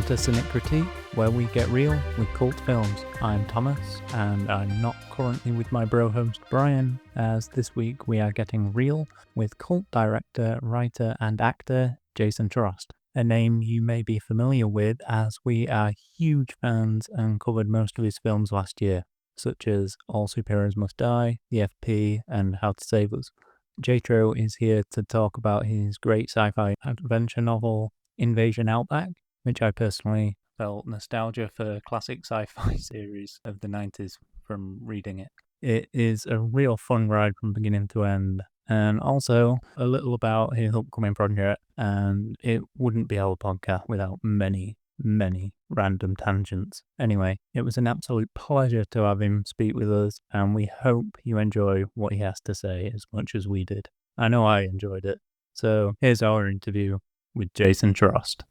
to Cynic Critique, where we get real with cult films. I'm Thomas, and I'm not currently with my bro host Bryan, as this week we are getting real with cult director, writer, and actor Jason Trost, a name you may be familiar with as we are huge fans and covered most of his films last year, such as All Superheroes Must Die, The FP, and How to Save Us. JTRO is here to talk about his great sci-fi adventure novel, Invasion Outback, which I personally felt nostalgia for classic sci-fi series of the 90s from reading it. It is a real fun ride from beginning to end, and also a little about his upcoming project, and it wouldn't be our podcast without many random tangents. Anyway, it was an absolute pleasure to have him speak with us, and we hope you enjoy what he has to say as much as we did. I know I enjoyed it. So here's our interview with Jason Trost.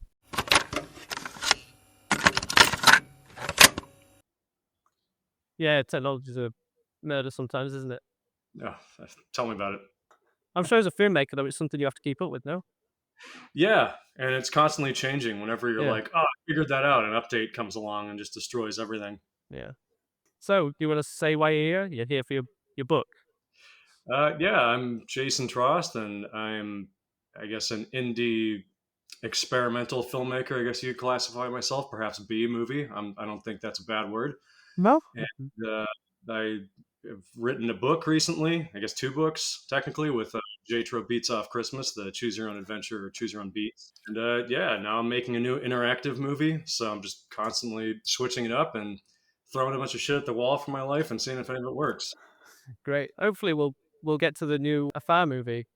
Yeah, technology's a murder sometimes, isn't it? Oh, tell me about it. I'm sure as a filmmaker, though, it's something you have to keep up with, no? Yeah, and it's constantly changing. Whenever you're Yeah. like, oh, I figured that out, an update comes along and just destroys everything. Yeah. So, do you want to say why you're here? You're here for your book. Yeah, I'm Jason Trost, and I'm, I guess, an indie experimental filmmaker. I guess you'd classify myself, perhaps B movie. I don't think that's a bad word. No? And I have written a book recently, I guess 2 books technically, with JTRO Beats Off Christmas, the Choose Your Own Adventure or Choose Your Own Beats. And yeah, now I'm making a new interactive movie, so I'm just constantly switching it up and throwing a bunch of shit at the wall for my life and seeing if any of it works. Great. Hopefully we'll get to the new Afar movie.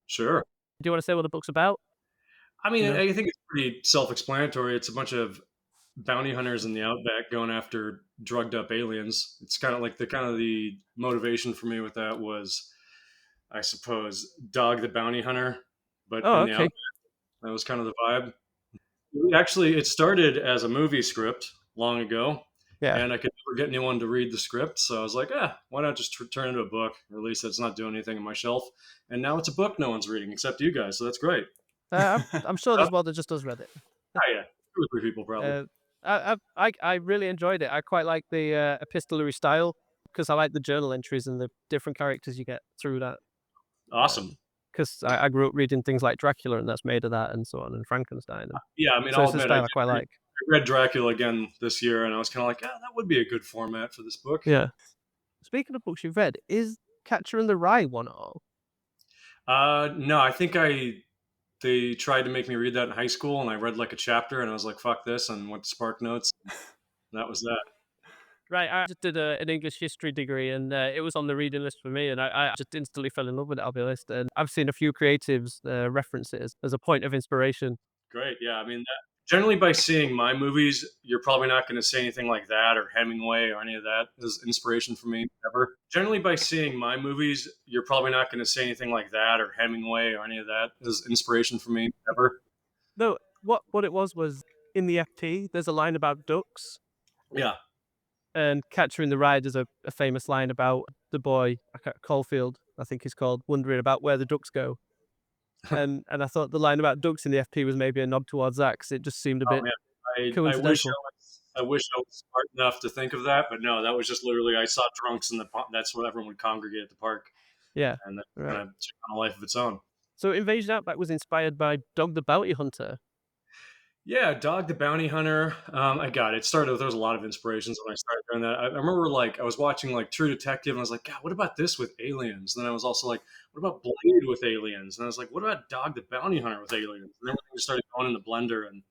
Sure. Do you want to say what the book's about? I mean, I think it's pretty self-explanatory. It's a bunch of bounty hunters in the outback going after drugged up aliens. It's kind of like the motivation for me with that was, I suppose, Dog the Bounty Hunter, but Oh, in the okay. outback. That was kind of the vibe. Actually, it started as a movie script long ago, Yeah. and I could never get anyone to read the script, so I was like, why not just turn it into a book? Or at least it's not doing anything on my shelf. And now it's a book no one's reading except you guys, so that's great. I'm sure there's more than just us read it. Oh yeah, 2 or 3 people probably. I really enjoyed it. I quite like the epistolary style because I like the journal entries and the different characters you get through that. Awesome. Because I grew up reading things like Dracula, and that's made of that, and so on, and Frankenstein. Yeah, I mean, so I'll it's a admit, style I quite like. I read Dracula again this year, and I was kind of like, that would be a good format for this book. Yeah. Speaking of books you've read, is Catcher in the Rye one at all? No, I think they tried to make me read that in high school, and I read like a chapter, and I was like, fuck this, and went to Spark Notes. And that was that. Right, I just did an English history degree, and it was on the reading list for me, and I just instantly fell in love with it, I'll be honest. And I've seen a few creatives reference it as a point of inspiration. Great, yeah. I mean, generally by seeing my movies, you're probably not going to say anything like that or Hemingway or any of that is inspiration for me ever. Generally by seeing my movies, you're probably not going to say anything like that or Hemingway or any of that is inspiration for me ever. No, what it was in the FP, there's a line about ducks. Yeah. And Catcher in the Rye is a famous line about the boy, Caulfield, I think he's called, wondering about where the ducks go. and I thought the line about ducks in the FP was maybe a nod towards that, because it just seemed a bit coincidental. I wish I was smart enough to think of that, but no, that was just literally I saw drunks in that's where everyone would congregate at the park. Yeah. And that kind of took on a life of its own. So Invasion Outback was inspired by Dog the Bounty Hunter. Yeah, Dog the Bounty Hunter. I got it. It started with, there was a lot of inspirations when I started doing that. I remember I was watching True Detective, and I was like, God, what about this with aliens? And then I was also like, what about Blade with aliens? And I was like, what about Dog the Bounty Hunter with aliens? And everything just started going in the blender, and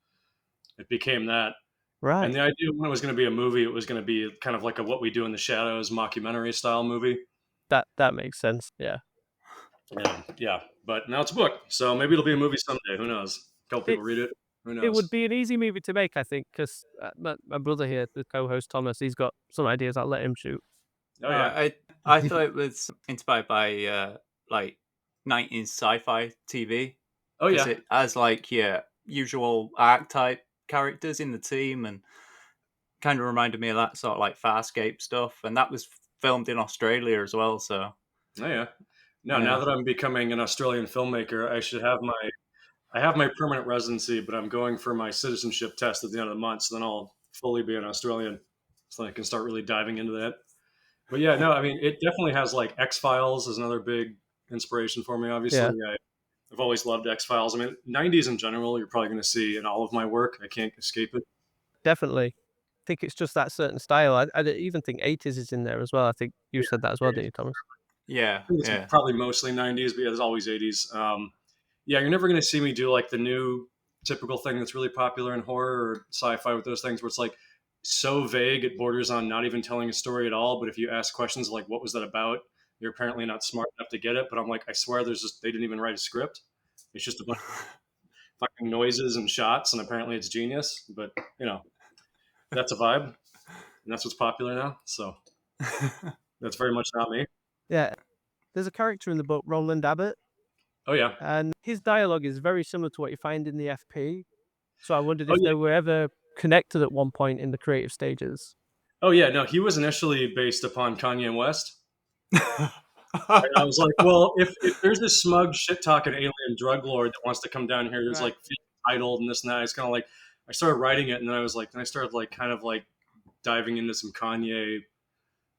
it became that. Right. And the idea when it was going to be a movie, it was going to be kind of like a What We Do in the Shadows mockumentary style movie. That makes sense. Yeah. Yeah. But now it's a book, so maybe it'll be a movie someday. Who knows? A couple people read it. Who knows? It would be an easy movie to make, I think, because my brother here, the co-host Thomas, he's got some ideas. I'll let him shoot. Oh yeah. I thought it was inspired by 90s sci-fi TV. Oh yeah. It has your usual archetype characters in the team, and kind of reminded me of that sort of Farscape stuff. And that was filmed in Australia as well. So. Oh yeah. Now that I'm becoming an Australian filmmaker, I should have I have my permanent residency, but I'm going for my citizenship test at the end of the month. So then I'll fully be an Australian, so I can start really diving into that. But yeah, no, I mean, it definitely has like X Files is another big inspiration for me. Obviously, Yeah, I've always loved X Files. I mean, '90s in general, you're probably going to see in all of my work. I can't escape it. definitely. I think it's just that certain style. I even think 80s is in there as well. I think you said that as well, didn't you, Thomas? Yeah, I think it's yeah. probably mostly '90s, but yeah, there's always '80s. Yeah, you're never going to see me do like the new typical thing that's really popular in horror or sci-fi with those things where it's like so vague it borders on not even telling a story at all. But if you ask questions like "What was that about?" you're apparently not smart enough to get it. But I'm like, I swear, they didn't even write a script. It's just a bunch of fucking noises and shots, and apparently it's genius. But you know, that's a vibe, and that's what's popular now. So that's very much not me. Yeah. There's a character in the book, Roland Abbott, Oh yeah, and his dialogue is very similar to what you find in the FP. So I wondered oh if yeah, they were ever connected at one point in the creative stages. oh yeah. No, he was initially based upon Kanye West. And I was like, well, if there's this smug shit talking alien drug lord that wants to come down here, who's Right. like titled and this and that, it's kind of like I started writing it, and then I was like, then I started like kind of like diving into some Kanye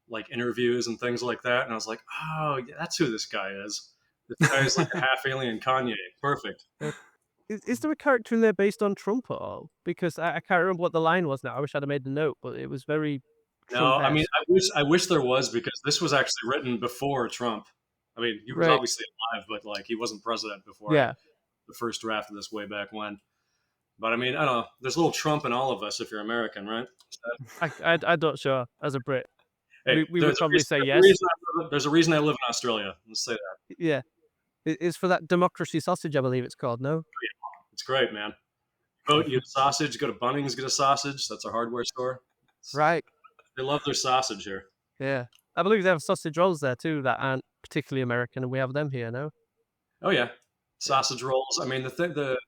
like interviews and things like that, and I was like, oh, yeah, that's who this guy is. This guy is like a half alien Kanye. Perfect. Is there a character in there based on Trump at all? Because I can't remember what the line was now. I wish I'd have made the note, but it was very No, I mean, Trump-esque. I wish there was because this was actually written before Trump. I mean, he was Right. obviously alive, but like he wasn't president before Yeah. the first draft of this way back when. But I mean, I don't know. There's a little Trump in all of us if you're American, right? I don't sure as a Brit. Hey, We would probably say yes. there's a reason I live in Australia. Let's say that. Yeah. It's for that democracy sausage, I believe it's called, no? It's great, man. Vote, you get a sausage, go to Bunnings, get a sausage. That's our hardware store. Right. They love their sausage here. Yeah. I believe they have sausage rolls there too that aren't particularly American, and we have them here, no? Oh yeah, sausage rolls. I mean, the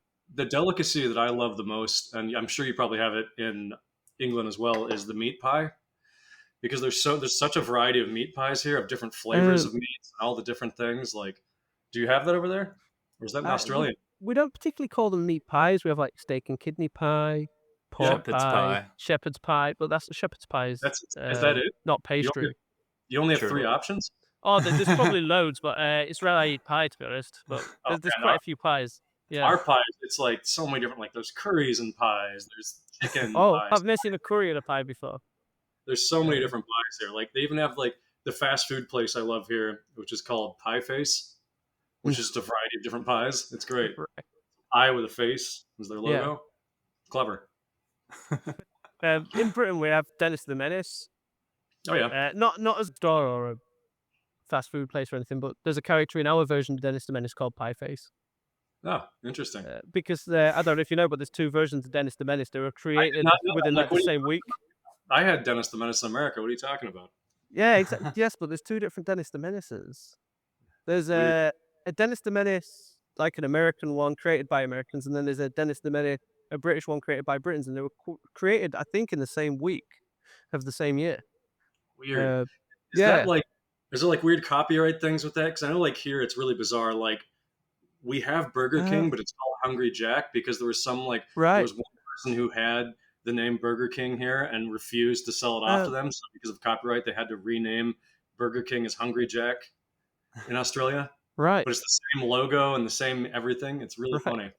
delicacy that I love the most, and I'm sure you probably have it in England as well, is the meat pie. Because there's such a variety of meat pies here of different flavors Uh, of meats and all the different things. Like, do you have that over there, or is that in Australia? we don't particularly call them meat pies. We have like steak and kidney pie, pork Shepherd's pie. shepherd's pie, but that's shepherd's pie is Is that it? not You pastry. only, you only have True. 3 options. Oh, there's probably loads, but it's rare I eat pie, to be honest. But there's Okay, quite a few pies. Yeah. Our pies, it's like so many different. Like there's curries and pies. There's chicken Oh, pies. I've never seen a curry in a pie before. There's so many different pies here. Like they even have like the fast food place I love here, which is called Pie Face, which is just a variety of different pies. It's great. Pie with a face is their logo. Yeah. Clever. In Britain, we have Dennis the Menace. Oh yeah. Not as a store or a fast food place or anything, but there's a character in our version of Dennis the Menace called Pie Face. Oh, interesting. Because I don't know if you know, but there's 2 versions of Dennis the Menace. They were created within like, the same week. I had Dennis the Menace in America. What are you talking about? Yeah, exactly. Yes, but there's 2 different Dennis the Menaces. There's a Dennis the Menace, like an American one created by Americans, and then there's a Dennis the Menace, a British one created by Britons, and they were created, I think, in the same week of the same year. Weird. Is yeah. that like? Is there like weird copyright things with that? Because I know like here it's really bizarre. Like we have Burger King, but it's called Hungry Jack because there was some like there was one person who had the name Burger King here and refused to sell it off to them. So because of copyright, they had to rename Burger King as Hungry Jack in Australia. Right. But it's the same logo and the same everything. It's really funny.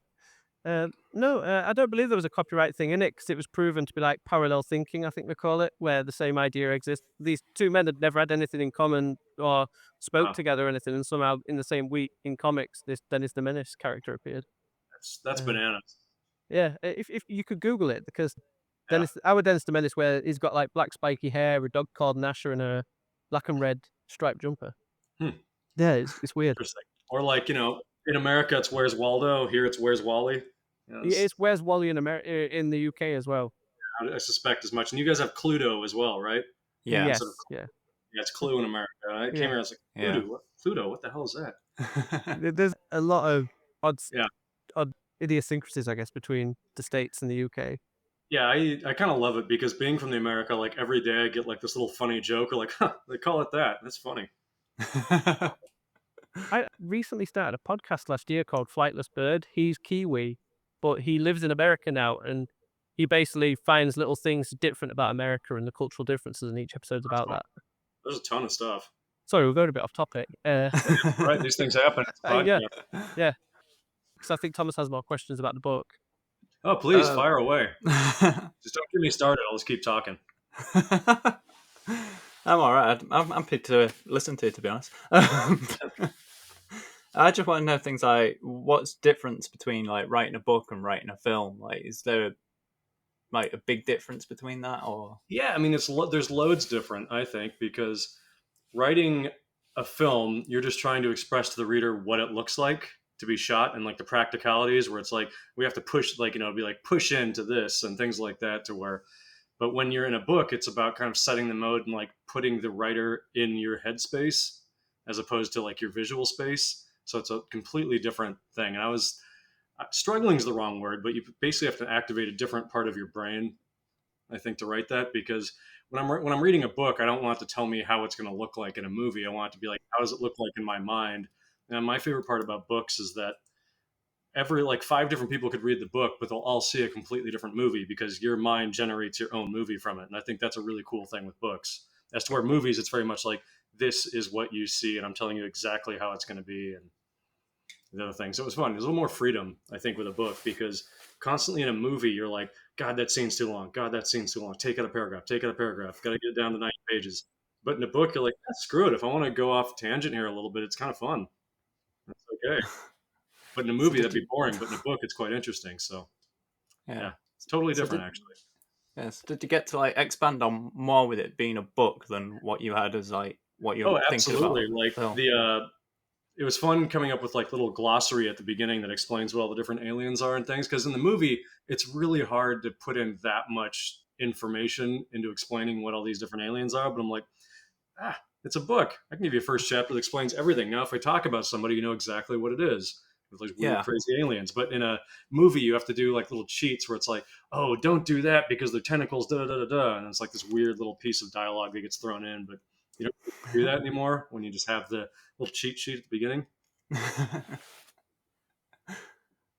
No, I don't believe there was a copyright thing in it because it was proven to be like parallel thinking, I think they call it, where the same idea exists. These 2 men had never had anything in common or spoke together or anything, and somehow in the same week in comics, this Dennis the Menace character appeared. That's bananas. Yeah, if you could Google it, because our Dennis the Menace, where he's got like black spiky hair, a dog called Nasher, and a black and red striped jumper. Yeah, it's weird. Interesting. Or like, in America, it's Where's Waldo. Here, it's Where's Wally. It's Where's Wally in in the UK as well. I suspect as much. And you guys have Cluedo as well, right? Yeah. Yes. Yeah, it's Clue in America. I came here, I was like, Cluedo? Cluedo? What the hell is that? There's a lot of odd idiosyncrasies, I guess, between the States and the UK. Yeah, I kind of love it because being from the America, like every day I get like this little funny joke or like, huh, they call it that. That's funny. I recently started a podcast last year called Flightless Bird. He's Kiwi, but he lives in America now, and he basically finds little things different about America and the cultural differences, and each episode's about that. There's a ton of stuff. Sorry, we're going a bit off topic. Right, these things happen. It's a Yeah, podcast. yeah. Because I think Thomas has more questions about the book. Oh, please fire away. Just don't get me started. I'll just keep talking. I'm all right. I'm happy to listen to it, to be honest. I just want to know things like what's difference between like writing a book and writing a film. Like, is there like a big difference between that, or? Yeah, I mean, there's loads different, I think, because writing a film, you're just trying to express to the reader what it looks like to be shot and like the practicalities where it's like we have to push, like, be like push into this and things like that to where. But when you're in a book, it's about kind of setting the mode and like putting the writer in your headspace as opposed to like your visual space. So it's a completely different thing. And I was struggling is the wrong word, but you basically have to activate a different part of your brain, I think, to write that, because when I'm reading a book, I don't want it to tell me how it's going to look like in a movie. I want it to be like, how does it look like in my mind? And my favorite part about books is that every like 5 different people could read the book, but they'll all see a completely different movie because your mind generates your own movie from it. And I think that's a really cool thing with books. As to where movies, it's very much like this is what you see, and I'm telling you exactly how it's going to be, and the other thing. So it was fun. There's a little more freedom, I think, with a book, because constantly in a movie, you're like, God, that scene's too long. God, that scene's too long. Take out a paragraph. Take out a paragraph. Got to get it down to 90 pages. But in a book, you're like, screw it. If I want to go off tangent here a little bit, it's kind of fun. That's okay. But in a movie, that'd be boring. But in a book, it's quite interesting. So yeah, it's totally different, actually. Yes. Did you get to like expand on more with it being a book than what you had as like what you're thinking about? Absolutely. Like it was fun coming up with like little glossary at the beginning that explains what all the different aliens are and things. Because in the movie, it's really hard to put in that much information into explaining what all these different aliens are. But I'm like, it's a book. I can give you a first chapter that explains everything. Now, if I talk about somebody, you know exactly what it is. With like weird, crazy aliens. But in a movie, you have to do like little cheats where it's like, oh, don't do that because they're tentacles, da da da da. And it's like this weird little piece of dialogue that gets thrown in. But you don't do that anymore when you just have the little cheat sheet at the beginning.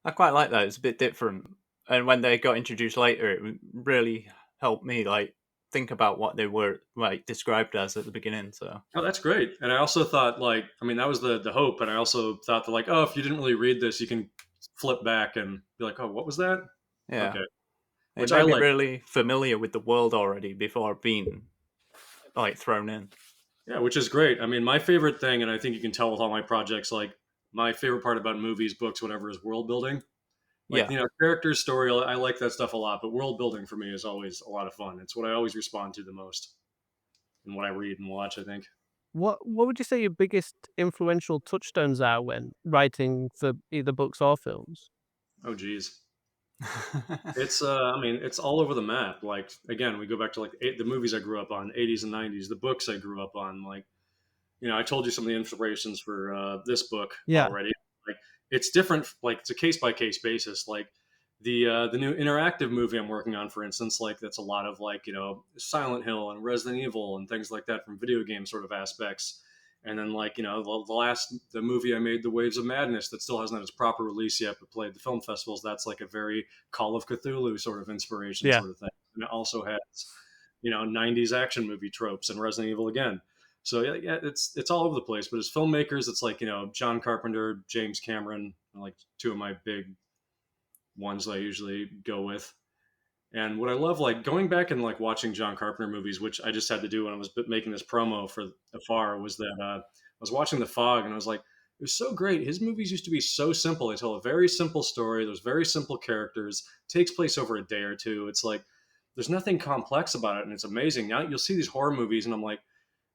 I quite like that. It's a bit different. And when they got introduced later, it really helped me like think about what they were like described as at the beginning. So that's great. And I also thought like, I mean, that was the hope. And I also thought that like, oh, if you didn't really read this, you can flip back and be like, oh, what was that? Yeah. Okay. Which I like. Really familiar with the world already before being like thrown in. Yeah, which is great. I mean, my favorite thing, and I think you can tell with all my projects, like my favorite part about movies, books, whatever, is world building. Like, character story, I like that stuff a lot, but world building for me is always a lot of fun. It's what I always respond to the most and what I read and watch, I think. What would you say your biggest influential touchstones are when writing for either books or films? Oh, geez. It's I mean, it's all over the map. Like, again, we go back to like the movies I grew up on, 80s and 90s, the books I grew up on. Like, I told you some of the inspirations for this book already. Like, it's different. Like, it's a case by case basis. Like the new interactive movie I'm working on, for instance, like that's a lot of like Silent Hill and Resident Evil and things like that from video game sort of aspects. And then like the movie I made, The Waves of Madness, that still hasn't had its proper release yet, but played the film festivals. That's like a very Call of Cthulhu sort of inspiration sort of thing. And it also has 90s action movie tropes and Resident Evil again. So yeah, it's all over the place. But as filmmakers, it's like John Carpenter, James Cameron, like two of my big ones that I usually go with. And what I love, like going back and like watching John Carpenter movies, which I just had to do when I was making this promo for Afar, was that I was watching The Fog and I was like, it was so great. His movies used to be so simple. They tell a very simple story. There's very simple characters. Takes place over a day or two. It's like there's nothing complex about it, and it's amazing. Now you'll see these horror movies, and I'm like,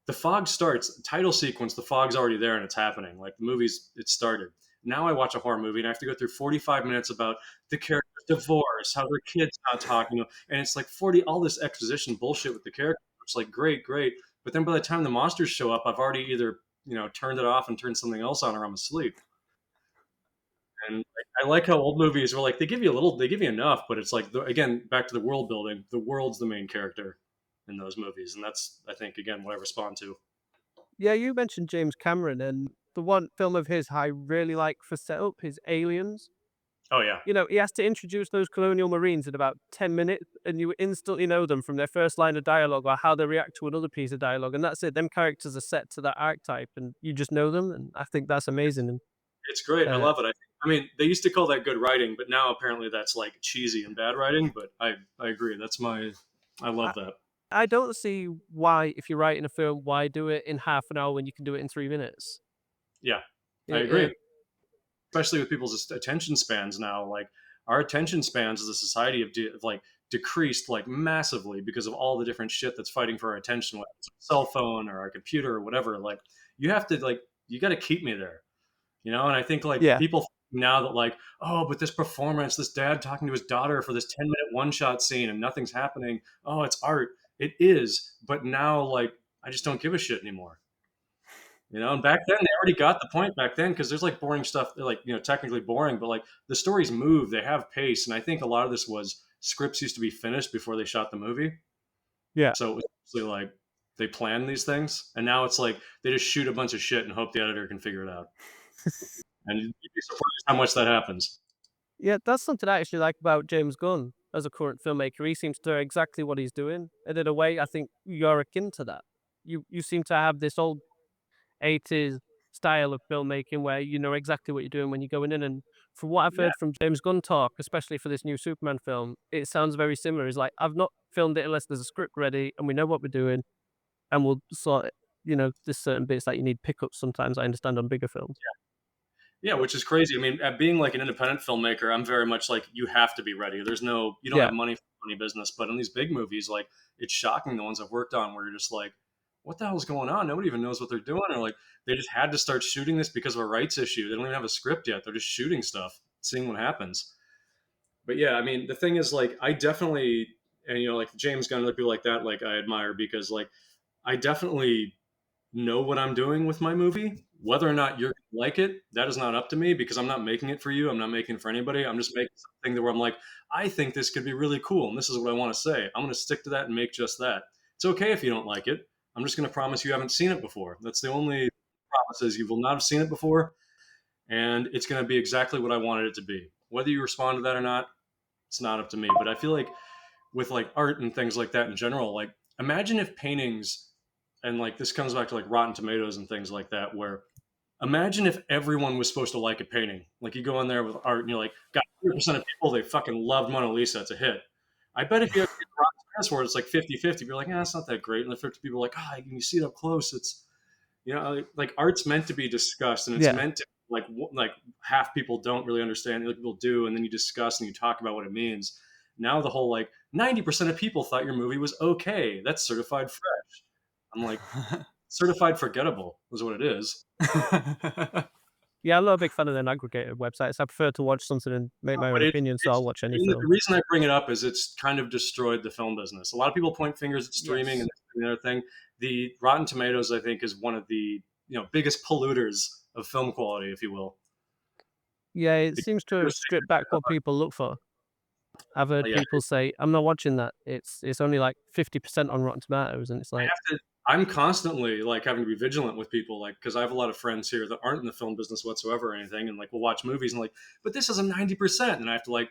The Fog starts, title sequence, the fog's already there and it's happening. Like the movie's, it started. Now I watch a horror movie and I have to go through 45 minutes about the character's divorce, how their kid's not talking, and it's like 40, all this exposition bullshit with the character. It's like, great. But then by the time the monsters show up, I've already either, turned it off and turned something else on, or I'm asleep. And I like how old movies were like, they give you enough, but it's like, again, back to the world building, the world's the main character in those movies. And that's, I think, again, what I respond to. Yeah, you mentioned James Cameron, and the one film of his I really like for setup is Aliens. Oh yeah. You know, he has to introduce those colonial marines in about 10 minutes, and you instantly know them from their first line of dialogue or how they react to another piece of dialogue. And that's it. Them characters are set to that archetype, and you just know them. And I think that's amazing. And It's great. I uh, love it. I mean, they used to call that good writing, but now apparently that's like cheesy and bad writing. But I agree. I love I, that. I don't see why, if you're writing a film, why do it in half an hour when you can do it in 3 minutes? Yeah, I Uh, agree. Especially with people's attention spans now. Like our attention spans as a society have like decreased like massively because of all the different shit that's fighting for our attention, whether it's a cell phone or our computer or whatever. Like you got to keep me there, you know. And I think like yeah. people now that like, oh, but this performance, this dad talking to his daughter for this 10-minute one shot scene and nothing's happening. Oh, it's art. It is, but now like I just don't give a shit anymore. You know, and back then they already got the point back then because there's like boring stuff, they're like, you know, technically boring, but like the stories move, they have pace. And I think a lot of this was scripts used to be finished before they shot the movie. Yeah. So it was actually like they planned these things. And now it's like they just shoot a bunch of shit and hope the editor can figure it out. And you'd be surprised how much that happens. Yeah, that's something I actually like about James Gunn as a current filmmaker. He seems to know exactly what he's doing. And in a way, I think you're akin to that. You seem to have this old 80s style of filmmaking where you know exactly what you're doing when you're going in. And from what I've Yeah. heard from James Gunn talk, especially for this new Superman film, it sounds very similar. He's like, I've not filmed it unless there's a script ready and we know what we're doing, and we'll sort it. You know, there's certain bits that you need pickups sometimes, I understand, on bigger films. Yeah, which is crazy. I mean, at being like an independent filmmaker, I'm very much like you have to be ready. You don't Yeah. have money for money business. But in these big movies, like it's shocking the ones I've worked on where you're just like, what the hell's going on? Nobody even knows what they're doing. Or like they just had to start shooting this because of a rights issue. They don't even have a script yet. They're just shooting stuff, seeing what happens. But yeah, I mean, the thing is like I definitely and you know like James Gunn, like people like that, like I admire because like I definitely know what I'm doing with my movie. Whether or not you're gonna like it, that is not up to me because I'm not making it for you. I'm not making it for anybody. I'm just making something where I'm like, I think this could be really cool, and this is what I want to say. I'm going to stick to that and make just that. It's okay if you don't like it. I'm just going to promise you haven't seen it before. That's the only promise is you will not have seen it before, and it's going to be exactly what I wanted it to be. Whether you respond to that or not, it's not up to me. But I feel like with like art and things like that in general, like imagine if paintings and like this comes back to like Rotten Tomatoes and things like that, where imagine if everyone was supposed to like a painting. Like you go in there with art and you're like, got 100% of people, they fucking loved Mona Lisa. It's a hit. I bet if you have Rotten Tomatoes where it's like 50-50, you're like, it's not that great. And the 50 people are like, you see it up close. It's, you know, like art's meant to be discussed and it's Yeah. meant to like half people don't really understand, other people do. And then you discuss and you talk about what it means. Now the whole like 90% of people thought your movie was okay. That's certified fresh. I'm like, certified forgettable is what it is. Yeah, I'm not a big fan of them aggregated websites. I prefer to watch something and make my own But opinion, so I'll watch any the film. reason I bring it up is it's kind of destroyed the film business. A lot of people point fingers at streaming Yes. and the other thing. The Rotten Tomatoes, I think, is one of the biggest polluters of film quality, if you will. Yeah, it seems to have stripped back what people look for. I've heard Yeah. people say, I'm not watching that. It's only like 50% on Rotten Tomatoes, and it's like, I'm constantly like having to be vigilant with people, like because I have a lot of friends here that aren't in the film business whatsoever or anything, and like we'll watch movies and like, but this is a 90%, and I have to like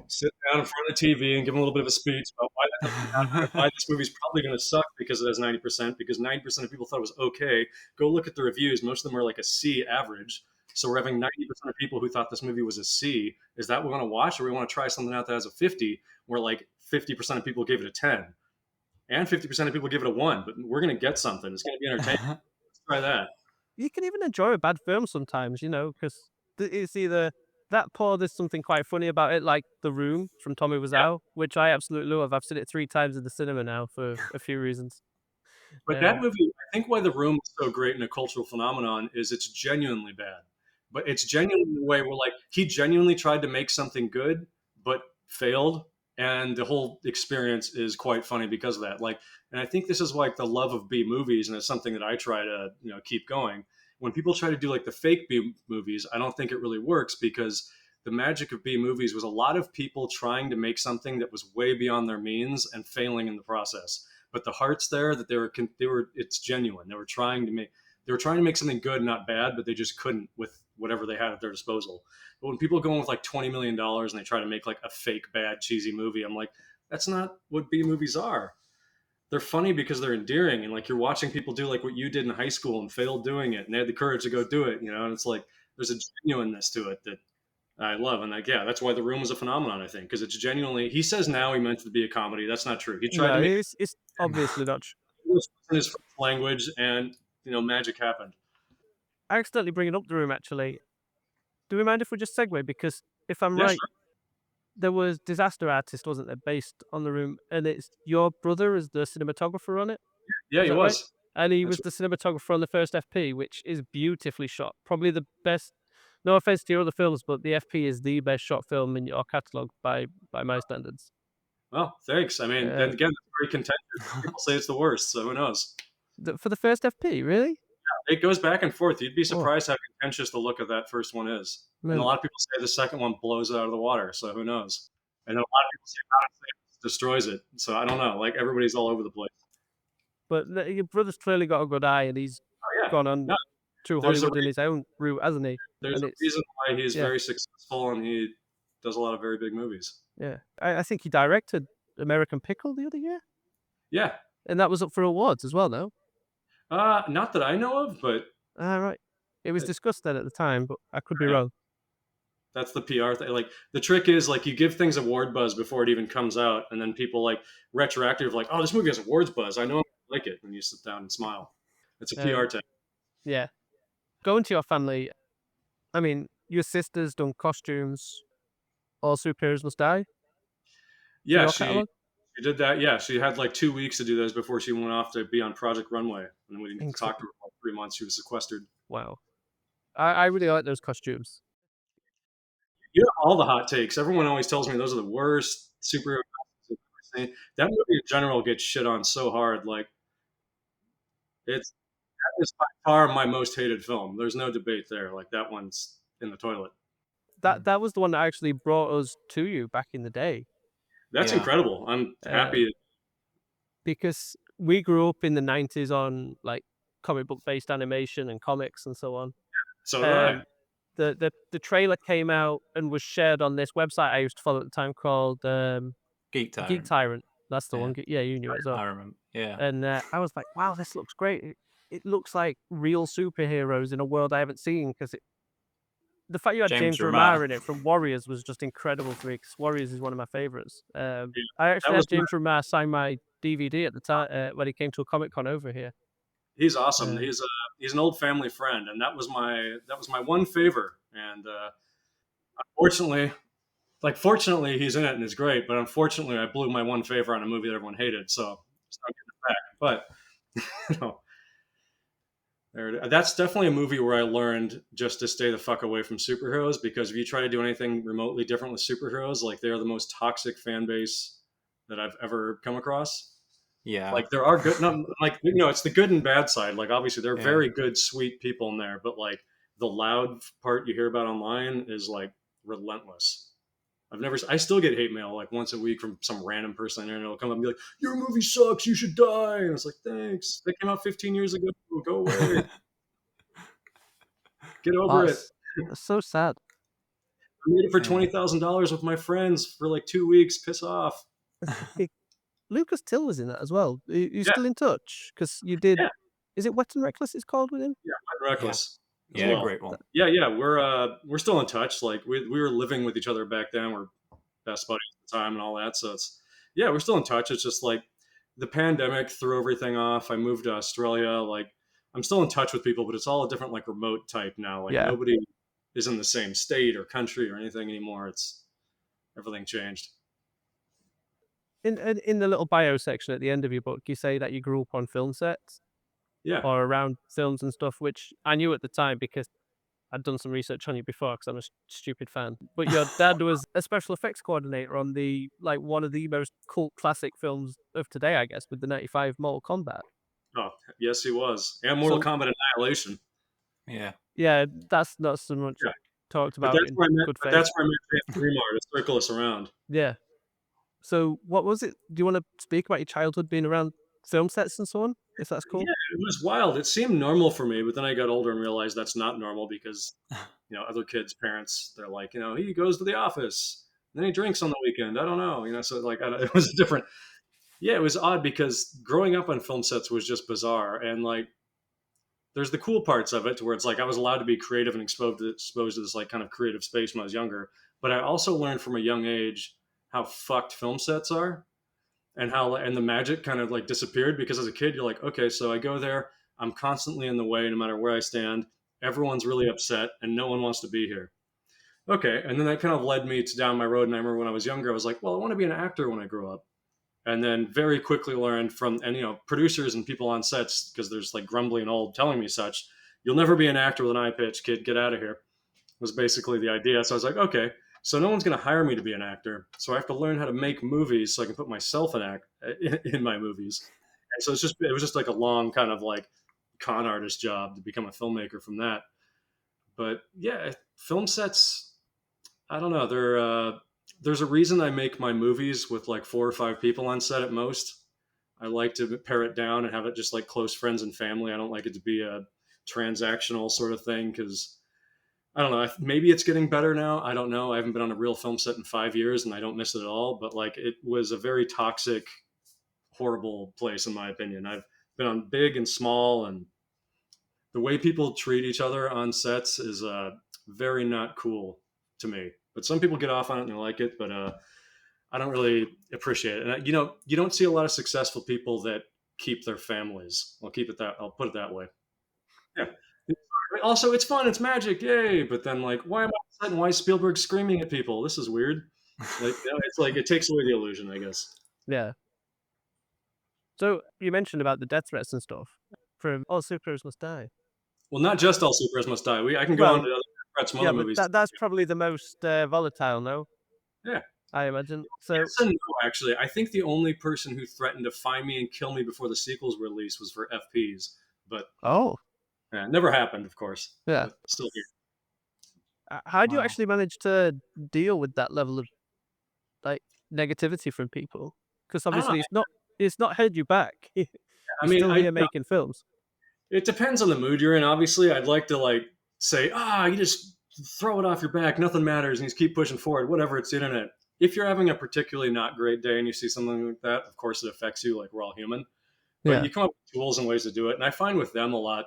sit down in front of the TV and give them a little bit of a speech about why that doesn't matter, why this movie's probably going to suck because it has 90%, because 90% of people thought it was okay. Go look at the reviews; most of them are like a C average. So we're having 90% of people who thought this movie was a C. Is that what we want to watch, or we want to try something out that has a 50, where like 50% of people gave it a 10? And 50% of people give it a 1, but we're going to get something. It's going to be entertaining. Let's try that. you can even enjoy a bad film sometimes, you know, because it's either that or there's something quite funny about it, like The Room from Tommy Wiseau, which I absolutely love. I've seen it 3 times in the cinema now for a few reasons. But that movie, I think why The Room is so great and a cultural phenomenon is it's genuinely bad. But it's genuine in a way where like he genuinely tried to make something good, but failed. And the whole experience is quite funny because of that. Like, and I think this is like the love of B movies, and it's something that I try to, keep going. When people try to do like the fake B movies, I don't think it really works because the magic of B movies was a lot of people trying to make something that was way beyond their means and failing in the process. But the heart's there that they were it's genuine. They were trying to make they were trying to make something good, not bad, but they just couldn't with whatever they had at their disposal. But when people go in with like $20 million and they try to make like a fake, bad, cheesy movie, I'm like, that's not what B movies are. They're funny because they're endearing, and like you're watching people do like what you did in high school and failed doing it, and they had the courage to go do it, and it's like there's a genuineness to it that I love. And like, yeah, that's why The Room was a phenomenon, I think, because it's genuinely, he says now he meant it to be a comedy. That's not true. He tried to No, make it's obviously not true. it in his first language, and magic happened. I accidentally bringing up The Room, actually. Do we mind if we just segue? Because if I'm Yeah, right, sure. there was Disaster Artist, wasn't there, based on The Room, and it's your brother as the cinematographer on it? Yeah, Is he that right? was. And he That's was the cinematographer on the first FP, which is beautifully shot. Probably the best. No offense to your other films, but the FP is the best shot film in your catalog by my standards. Well, thanks. I mean, then again, it's very contentious. People say it's the worst, so who knows? For the first FP, really? It goes back and forth. You'd be surprised how contentious the look of that first one is. And a lot of people say the second one blows it out of the water, so who knows? And then a lot of people say it destroys it. So I don't know. Like, everybody's all over the place. But your brother's clearly got a good eye, and he's gone on through Hollywood in his own route, hasn't he? There's a reason why he's very successful, and he does a lot of very big movies. Yeah. I think he directed American Pickle the other year. Yeah. And that was up for awards as well, though. Not that I know of, but right. It was discussed then at the time, but I could be wrong. That's the PR thing. Like, the trick is, like, you give things award buzz before it even comes out, and then people like retroactive, like, oh, this movie has awards buzz. I know I like it. And you sit down and smile. It's a PR thing. Yeah. Going to your family, I mean, your sister's done costumes. All Superheroes Must Die. Yeah, she did that. Yeah, she had like 2 weeks to do those before she went off to be on Project Runway. And we didn't talk to her for like 3 months. She was sequestered. Wow. I really like those costumes. You know, all the hot takes. Everyone always tells me those are the worst superhero costumes I've ever seen. That movie in general gets shit on so hard. Like, that is by far my most hated film. There's no debate there. Like, that one's in the toilet. That was the one that actually brought us to you back in the day. That's incredible. I'm happy. Because we grew up in the 90s on like comic book based animation and comics and so on. So did I. The trailer came out and was shared on this website I used to follow at the time called Geek Tyrant. Geek Tyrant. That's the one. Yeah, you knew it as well. I remember. Yeah. And I was like, wow, this looks great. It looks like real superheroes in a world I haven't seen, because the fact you had James Remar in it from Warriors was just incredible for me, because Warriors is one of my favorites. I actually had James Remar sign my DVD at the time when he came to a Comic-Con over here. He's awesome. He's an old family friend, and that was my one favor. And unfortunately, fortunately, he's in it and it's great. But unfortunately, I blew my one favor on a movie that everyone hated, so it's not getting it back. But that's definitely a movie where I learned just to stay the fuck away from superheroes, because if you try to do anything remotely different with superheroes, like, they're the most toxic fan base that I've ever come across. Yeah. Like, there are good, it's the good and bad side. Like, obviously, they're very good, sweet people in there, but like, the loud part you hear about online is like relentless. I still get hate mail like once a week from some random person on the internet. Will come up and be like, "Your movie sucks, you should die." And it's like, thanks. That came out 15 years ago. Go away. Get over it. That's so sad. I made it for $20,000 with my friends for like 2 weeks. Piss off. Lucas Till was in that as well. Are you still in touch? Because you did. Yeah. Is it Wet and Reckless? It's called with him. Yeah, Wet and Reckless. Yeah, great one. Yeah. We're still in touch. Like, we were living with each other back then. We're best buddies at the time and all that. So we're still in touch. It's just like the pandemic threw everything off. I moved to Australia. Like, I'm still in touch with people, but it's all a different, like, remote type now. Like, nobody is in the same state or country or anything anymore. Everything changed. In the little bio section at the end of your book, you say that you grew up on film sets. Yeah. Or around films and stuff, which I knew at the time because I'd done some research on you before, because I'm a stupid fan. But your dad was a special effects coordinator on one of the most cult classic films of today, I guess, with the 95 Mortal Kombat. Oh, yes, he was. And Mortal Kombat Annihilation. Yeah. Yeah, that's not so much talked about. That's where I met James Remar to circle us around. Yeah. So what was it? Do you want to speak about your childhood being around film sets and so on, if that's cool. Yeah, it was wild. It seemed normal for me, but then I got older and realized that's not normal because other kids' parents, they're like, he goes to the office, and then he drinks on the weekend. I don't know, so like it was different. Yeah, it was odd because growing up on film sets was just bizarre, and like there's the cool parts of it to where it's like I was allowed to be creative and exposed to this like kind of creative space when I was younger. But I also learned from a young age how fucked film sets are and how and the magic kind of like disappeared because as a kid you're like, okay, so I go there, I'm constantly in the way no matter where I stand. Everyone's really upset and no one wants to be here. Okay, and then that kind of led me to down my road. And I remember when I was younger, I was like, well, I want to be an actor when I grow up. And then very quickly learned from producers and people on sets because there's like grumbly and old telling me such. You'll never be an actor with an eye pitch, kid. Get out of here. Was basically the idea. So I was like, okay, so no one's going to hire me to be an actor. So I have to learn how to make movies so I can put myself in my movies. And so it was just like a long kind of like con artist job to become a filmmaker from that. But yeah, film sets, I don't know. There's a reason I make my movies with like 4 or 5 people on set at most. I like to pare it down and have it just like close friends and family. I don't like it to be a transactional sort of thing because I don't know. Maybe it's getting better now. I don't know. I haven't been on a real film set in 5 years and I don't miss it at all. But like it was a very toxic, horrible place in my opinion. I've been on big and small, and the way people treat each other on sets is very not cool to me. But some people get off on it and they like it. But I don't really appreciate it. And you don't see a lot of successful people that keep their families. I'll put it that way. Yeah. Also, it's fun. It's magic. Yay. But then like, why am I upset and why is Spielberg screaming at people? This is weird. Like, it's like, it takes away the illusion, I guess. Yeah. So you mentioned about the death threats and stuff from All Superheroes Must Die. Well, not just All Superheroes Must Die. I can go on to other threats from other movies. That's probably the most volatile, no? Yeah. I imagine. So yes and no, actually. I think the only person who threatened to find me and kill me before the sequels were released was for FPs. But yeah, never happened, of course. Yeah. Still here. How do you actually manage to deal with that level of like negativity from people? Because obviously it's not held you back. You're still here making films. It depends on the mood you're in. Obviously, I'd like to like say, you just throw it off your back. Nothing matters, and you just keep pushing forward. Whatever, it's the internet. If you're having a particularly not great day and you see something like that, of course it affects you. Like we're all human, but you come up with tools and ways to do it. And I find with them a lot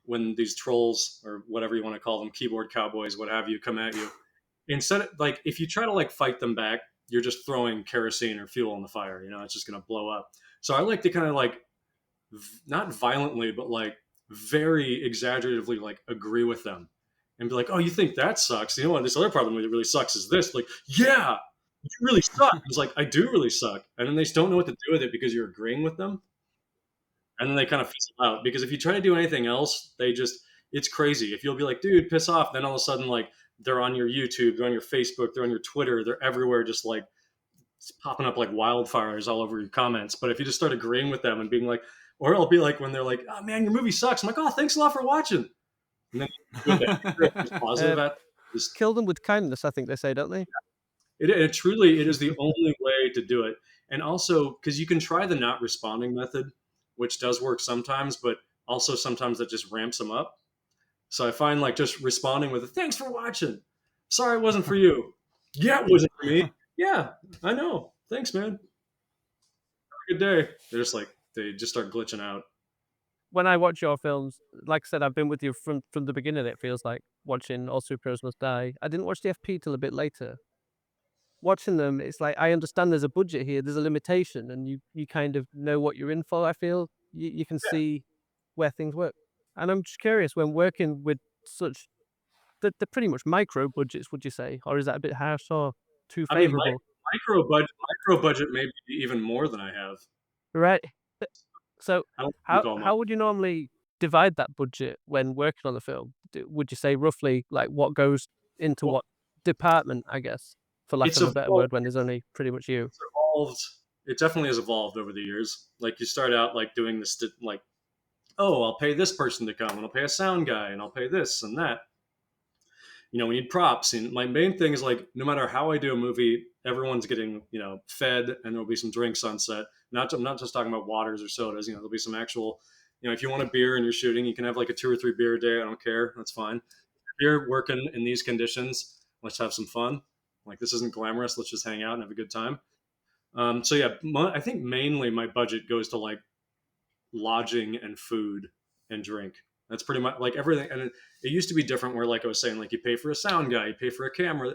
when these trolls or whatever you want to call them, keyboard cowboys, what have you, come at you. Instead of like, if you try to like fight them back, you're just throwing kerosene or fuel on the fire. It's just going to blow up. So I like to kind of like, not violently, but like very exaggeratively, like agree with them and be like, oh, you think that sucks? You know what? This other part of the movie that really sucks is this. Like, yeah, you really suck. It's like, I do really suck. And then they just don't know what to do with it because you're agreeing with them. And then they kind of fizzle out because if you try to do anything else, it's crazy. If you'll be like, dude, piss off. Then all of a sudden, like they're on your YouTube, they're on your Facebook, they're on your Twitter, they're everywhere. Just like it's popping up like wildfires all over your comments. But if you just start agreeing with them and being like, or it'll be like when they're like, oh man, your movie sucks. I'm like, oh, thanks a lot for watching. And then just kill them with kindness, I think they say, don't they? It truly is the only way to do it. And also, because you can try the not responding method, which does work sometimes, but also sometimes that just ramps them up. So I find like just responding with, thanks for watching. Sorry it wasn't for you. Yeah, it wasn't for me. Yeah, I know. Thanks, man. Have a good day. They're just like, they just start glitching out. When I watch your films, like I said, I've been with you from the beginning, it feels like, watching All Superheroes Must Die. I didn't watch the FP till a bit later. Watching them, it's like, I understand there's a budget here, there's a limitation, and you kind of know what you're in for, I feel. You can see where things work. And I'm just curious, when working with such, they're pretty much micro budgets, would you say? Or is that a bit harsh or too favorable? I mean, micro budget may be even more than I have. Right. So how would you normally divide that budget when working on the film? Would you say roughly like what goes into what department, I guess, for lack of a better word, when there's only pretty much you? It's evolved. It definitely has evolved over the years. Like you start out like doing this, like, oh, I'll pay this person to come and I'll pay a sound guy and I'll pay this and that. we need props. And my main thing is like, no matter how I do a movie, everyone's getting, fed, and there'll be some drinks on set. I'm not just talking about waters or sodas. There'll be some actual, if you want a beer and you're shooting, you can have like a 2 or 3 beer a day. I don't care. That's fine. If you're working in these conditions, let's have some fun. Like, this isn't glamorous. Let's just hang out and have a good time. So yeah, I think mainly my budget goes to like lodging and food and drink. That's pretty much like everything. And it used to be different where, like I was saying, like you pay for a sound guy, you pay for a camera,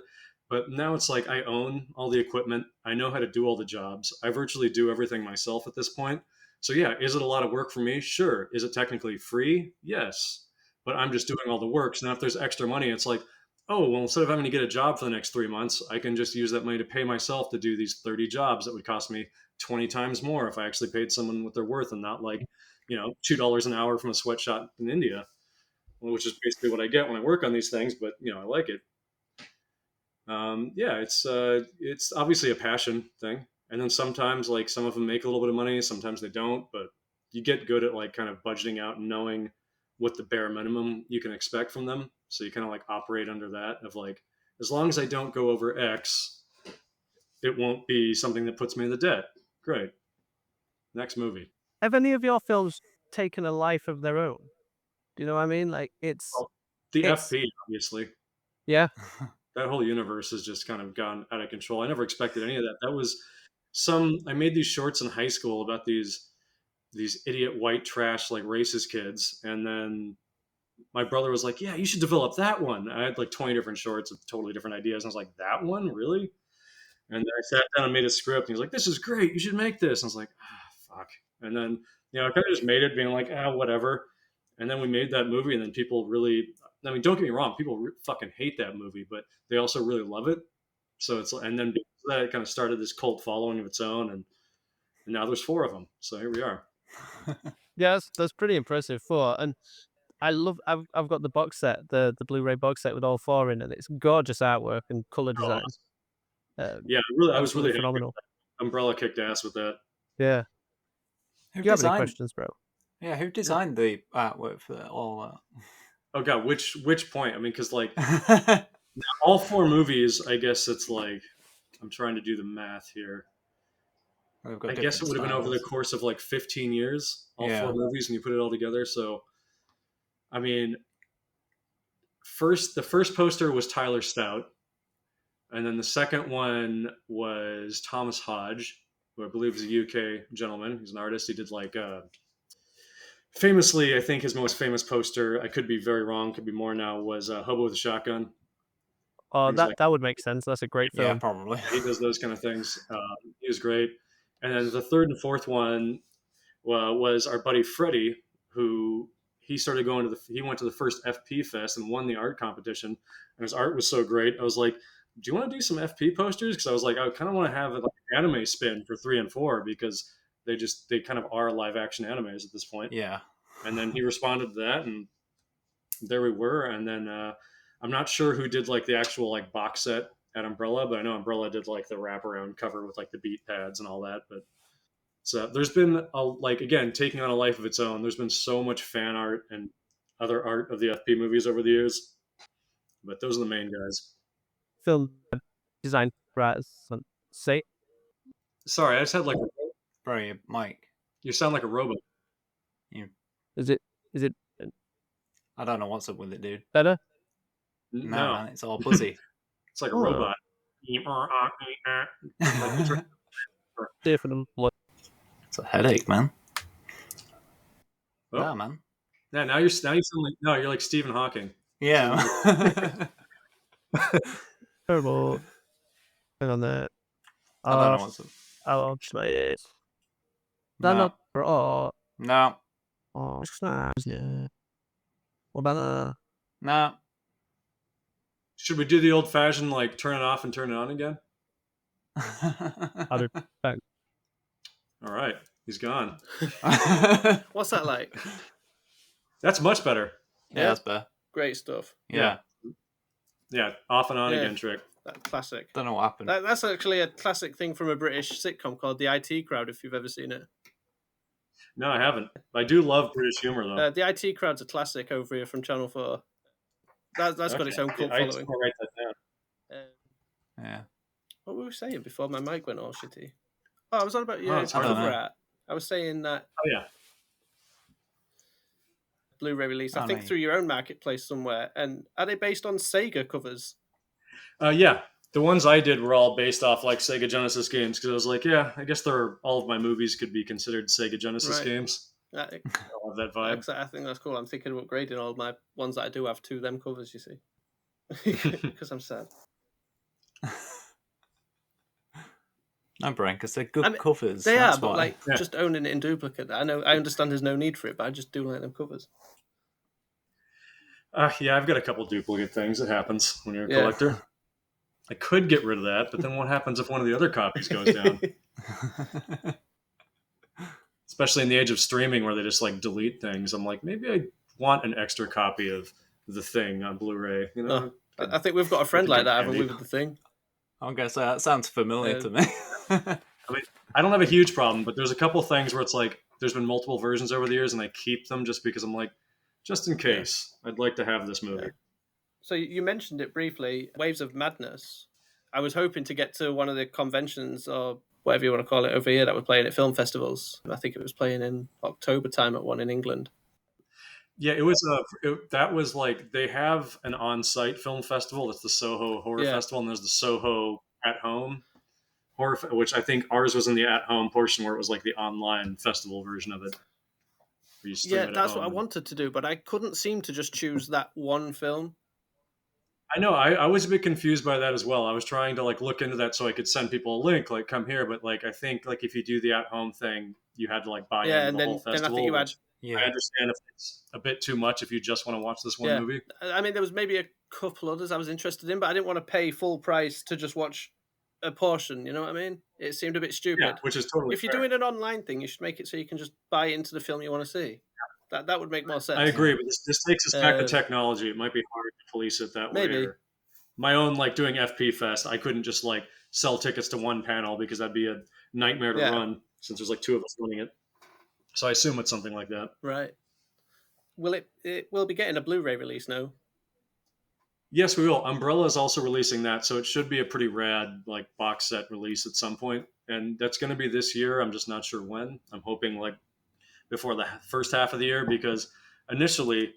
but now it's like I own all the equipment. I know how to do all the jobs. I virtually do everything myself at this point. So yeah, is it a lot of work for me? Sure. Is it technically free? Yes. But I'm just doing all the work. So now if there's extra money, it's like, oh, well, instead of having to get a job for the next 3 months, I can just use that money to pay myself to do these 30 jobs that would cost me 20 times more if I actually paid someone what they're worth, and not like, $2 an hour from a sweatshop in India, which is basically what I get when I work on these things. But I like it. Yeah, it's obviously a passion thing, and then sometimes like some of them make a little bit of money, sometimes they don't. But you get good at like kind of budgeting out and knowing what the bare minimum you can expect from them. So you kind of like operate under that of like, as long as I don't go over X, it won't be something that puts me in the debt. Great. Next movie. Have any of your films taken a life of their own? Do you know what I mean? Like Well, the it's FP, obviously. yeah. That whole universe has just kind of gone out of control. I never expected any of that. That was I made these shorts in high school about these idiot white trash like racist kids, and then my brother was like, "Yeah, you should develop that one." I had like 20 different shorts with totally different ideas, and I was like, "That one, really?" And then I sat down and made a script, and he was like, "This is great. You should make this." And I was like, fuck. And then I kind of just made it, being like, whatever. And then we made that movie, and then people really, I mean, don't get me wrong, people fucking hate that movie, but they also really love it. So and then because of that, it kind of started this cult following of its own, and now there's 4 of them. So here we are. Yeah, that's pretty impressive. 4, and I've got the box set, the Blu-ray box set with all 4 in, and it's gorgeous artwork and color design. Yeah, I was really phenomenal. Umbrella kicked ass with that. Yeah. Who Do you have any designed? questions, bro? Yeah, who designed the artwork for all that? Oh god, which point? I mean, because like all 4 movies, I guess it's like, I'm trying to do the math here. I guess it would have been over the course of like 15 years, all 4 movies, when you put it all together. So, I mean, the first poster was Tyler Stout, and then the second one was Thomas Hodge, who I believe is a UK gentleman. He's an artist. He did like famously, I think his most famous poster, I could be very wrong, could be more now, was Hobo with a Shotgun. Oh, that would make sense. That's a great film. Yeah, probably. He does those kind of things. He was great. And then the third and fourth one was our buddy Freddie, who he went to the first FP Fest and won the art competition. And his art was so great. I was like, do you want to do some FP posters? Because I was like, I kind of want to have an anime spin for 3 and 4, because they kind of are live action animes at this point. Yeah. And then he responded to that, and there we were. And then I'm not sure who did like the actual like box set at Umbrella, but I know Umbrella did like the wraparound cover with like the beat pads and all that. But so there's been again, taking on a life of its own. There's been so much fan art and other art of the FP movies over the years, but those are the main guys. Film design writers. Say. Sorry, I just had like Bro, Mike. You sound like a robot. Is it? I don't know what's up with it, dude. Better? No, man, it's all buzzy. It's like a robot. Different. It's a headache, man. Oh. Yeah, man. Yeah, now you sound like you're like Stephen Hawking. Yeah. Terrible. Hang on there. I don't know what's up. I'll just my ears. No. No. Oh, yeah. What about No. Should we do the old fashioned like turn it off and turn it on again? other back? All right, he's gone. What's that like? That's much better. Yeah, that's better. Great stuff. Yeah. Yeah, off and on again trick. That classic. Don't know what happened. That's actually a classic thing from a British sitcom called The IT Crowd, if you've ever seen it. No, I haven't. I do love British humor, though. The IT Crowd's a classic over here from Channel 4. That's got its own Okay. cult I just following. want to write that down. Yeah. What were we saying before my mic went all shitty? Oh, I was on about your it's hard to cover know. art. I was saying that Oh yeah. Blu-ray release, I Oh, think no. through your own marketplace somewhere. And are they based on Sega covers? Yeah. The ones I did were all based off like Sega Genesis games because I was like, yeah, I guess all of my movies could be considered Sega Genesis Right. games. I I love that vibe. think that's cool. I'm thinking of upgrading all my ones that I do have to them covers, you see. Because I'm sad. No, Brian, because they're good I mean, covers. They that's are, but why. like Yeah. just owning it in duplicate. I understand there's no need for it, but I just do like them covers. Yeah, I've got a couple duplicate things. It happens when you're a Yeah. collector. I could get rid of that, but then what happens if one of the other copies goes down? Especially in the age of streaming where they just like delete things. I'm like, maybe I want an extra copy of The Thing on Blu-ray. You know, Oh, I think we've got a friend like that, haven't we, with The Thing? I'm gonna say that sounds familiar to me. I mean, I don't have a huge problem, but there's a couple things where it's like there's been multiple versions over the years, and I keep them just because I'm like, just in case, I'd like to have this movie. Yeah. So you mentioned it briefly, Waves of Madness. I was hoping to get to one of the conventions or whatever you want to call it over here that were playing at film festivals. I think it was playing in October time at one in England. Yeah, it was that was like they have an on-site film festival. That's the Soho Horror Festival, and there's the Soho at Home Horror, which I think ours was in the at home portion where it was like the online festival version of it. Yeah, that's what I wanted to do, but I couldn't seem to just choose that one film. I know. I was a bit confused by that as well. I was trying to like look into that so I could send people a link, like come here. But like I think like if you do the at home thing, you had to like buy into the whole festival. Then I think you had. I understand if it's a bit too much if you just want to watch this one movie. I mean, there was maybe a couple others I was interested in, but I didn't want to pay full price to just watch a portion. You know what I mean? It seemed a bit stupid. Yeah, which is totally. If you're doing an online thing, you should make it so you can just buy into the film you want to see. That would make more sense. I agree, but this takes us back to technology. It might be hard to police it that way. Maybe. My own like doing FP Fest, I couldn't just like sell tickets to one panel because that'd be a nightmare to run since there's like two of us running it. So I assume it's something like that. Right. Will it will be getting a Blu-ray release now? Yes, we will. Umbrella is also releasing that, so it should be a pretty rad like box set release at some point, and that's going to be this year. I'm just not sure when. I'm hoping like before the first half of the year because initially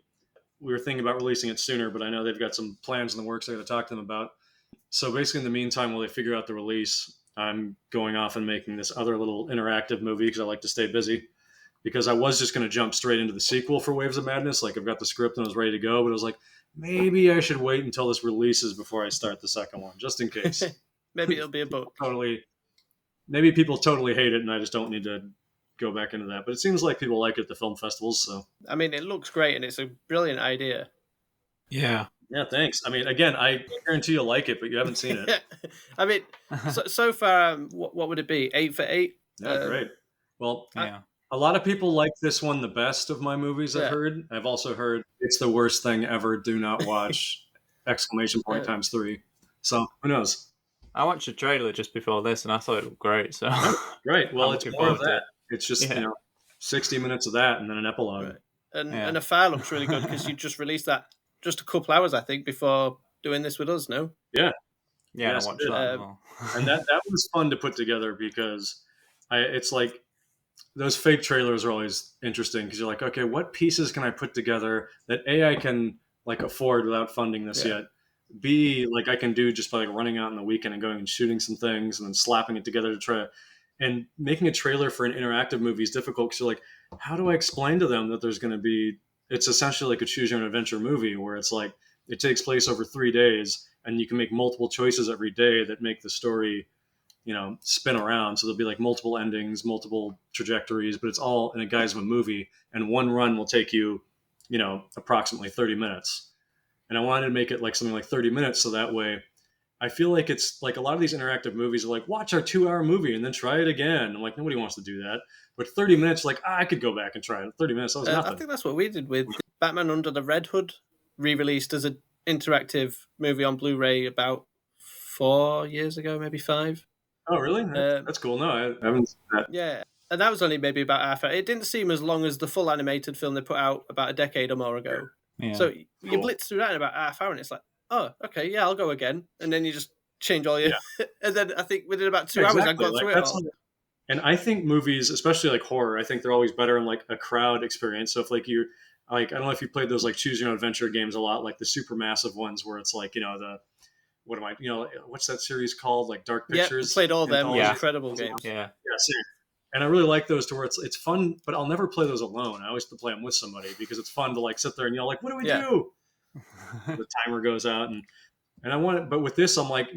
we were thinking about releasing it sooner, but I know they've got some plans in the works I got to talk to them about. So basically, in the meantime, while they figure out the release, I'm going off and making this other little interactive movie because I like to stay busy. Because I was just going to jump straight into the sequel for Waves of Madness. Like I've got the script and I was ready to go, but I was like, maybe I should wait until this releases before I start the second one, just in case. Maybe it'll be a book. Maybe people totally hate it and I just don't need to go back into that. But it seems like people like it at the film festivals. So I mean, it looks great and it's a brilliant idea. Yeah. Yeah, thanks. I mean, again, I guarantee you'll like it, but you haven't seen it. I mean, so far, what would it be? 8 for 8? Yeah, great. Well, yeah. A lot of people like this one the best of my movies I've heard. I've also heard it's the worst thing ever. Do not watch! ! Times 3. So who knows? I watched a trailer just before this and I thought it looked great. So Great. Well, it's more of that. It's just 60 minutes of that and then an epilogue. Right. And Afar looks really good because you just released that just a couple hours, I think, before doing this with us. No? Yeah. Yeah, yes, I watched that as well. And that was fun to put together because it's like those fake trailers are always interesting because you're like, okay, what pieces can I put together that A, I can like afford without funding this yet? B, like I can do just by like running out in the weekend and going and shooting some things and then slapping it together to try. And making a trailer for an interactive movie is difficult because you're like, how do I explain to them that there's going to be, it's essentially like a choose your own adventure movie where it's like, it takes place over 3 days and you can make multiple choices every day that make the story, spin around. So there'll be like multiple endings, multiple trajectories, but it's all in a guise of a movie. And one run will take you, approximately 30 minutes. And I wanted to make it like something like 30 minutes. So that way I feel like it's like a lot of these interactive movies are like, watch our 2-hour movie and then try it again. I'm like, nobody wants to do that. But 30 minutes, like, I could go back and try it. 30 minutes, that was nothing. I think that's what we did with Batman Under the Red Hood, re-released as an interactive movie on Blu-ray about 4 years ago, maybe 5. Oh, really? That's cool. No, I haven't seen that. Yeah, and that was only maybe about half. It didn't seem as long as the full animated film they put out about a decade or more ago. Yeah. So you Cool. blitz through that in about half hour, and it's like, oh, okay, yeah, I'll go again, and then you just change all your. And then I think within about 2 hours, I Exactly. got Like, through it that's all. like- and I think movies, especially like horror, I think they're always better in like a crowd experience. So if like you like, I don't know if you played those like choose your own adventure games a lot, like the super massive ones where it's like, what's that series called? Like Dark Yeah, Pictures. played all them. Anthology? Incredible games. Yeah. Yeah, same. And I really like those to where it's fun, but I'll never play those alone. I always play them with somebody because it's fun to like sit there and yell like, what do we do? The timer goes out and I want it, but with this, I'm like,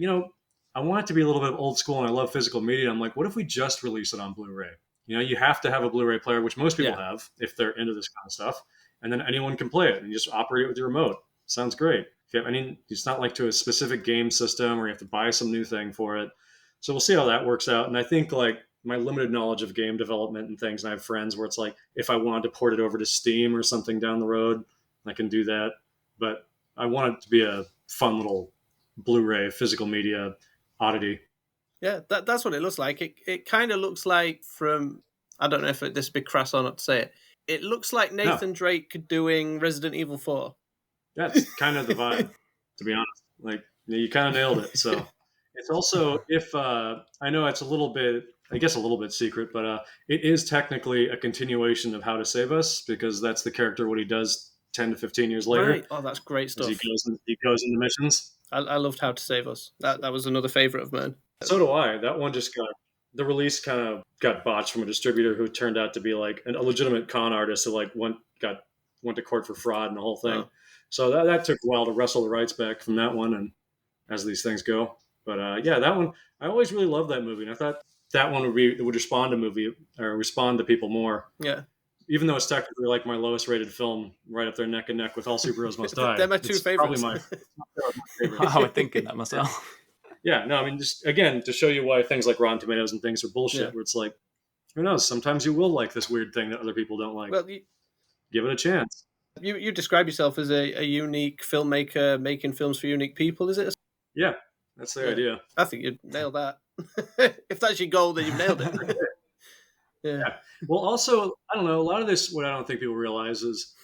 I want it to be a little bit old school and I love physical media. I'm like, what if we just release it on Blu-ray? You have to have a Blu-ray player, which most people have if they're into this kind of stuff. And then anyone can play it and you just operate it with your remote. Sounds great. If you have it's not like to a specific game system or you have to buy some new thing for it. So we'll see how that works out. And I think like my limited knowledge of game development and things, and I have friends where it's like, if I wanted to port it over to Steam or something down the road, I can do that. But I want it to be a fun little Blu-ray physical media oddity. Yeah, that's what it looks like. It kind of looks like from, I don't know if this is a bit crass or not to say it. It looks like Nathan Drake doing Resident Evil 4. That's kind of the vibe, to be honest. Like, you kind of nailed it. So it's also, if I know it's a little bit secret, but it is technically a continuation of How to Save Us because that's the character, what he does 10 to 15 years later. Right. Oh, that's great stuff. He goes into missions. I loved How to Save Us. That was another favorite of mine. So do I. That one just the release kind of got botched from a distributor who turned out to be like a legitimate con artist who like went to court for fraud and the whole thing. Wow. So that took a while to wrestle the rights back from that one, and as these things go. But that one, I always really loved that movie, and I thought that one would respond to people more. Yeah. Even though it's technically like my lowest rated film, right up there neck and neck with All Superheroes Must Die. They're my two favorites. Probably my favorite. I was thinking that myself. Yeah, no, I mean, just again to show you why things like Rotten Tomatoes and things are bullshit. Where it's like, who knows? Sometimes you will like this weird thing that other people don't like. Well, give it a chance. You describe yourself as a unique filmmaker making films for unique people. Is it? Yeah, that's the idea. I think you nailed that. If that's your goal, then you've nailed it. Yeah. Well, also, I don't know. A lot of this, what I don't think people realize is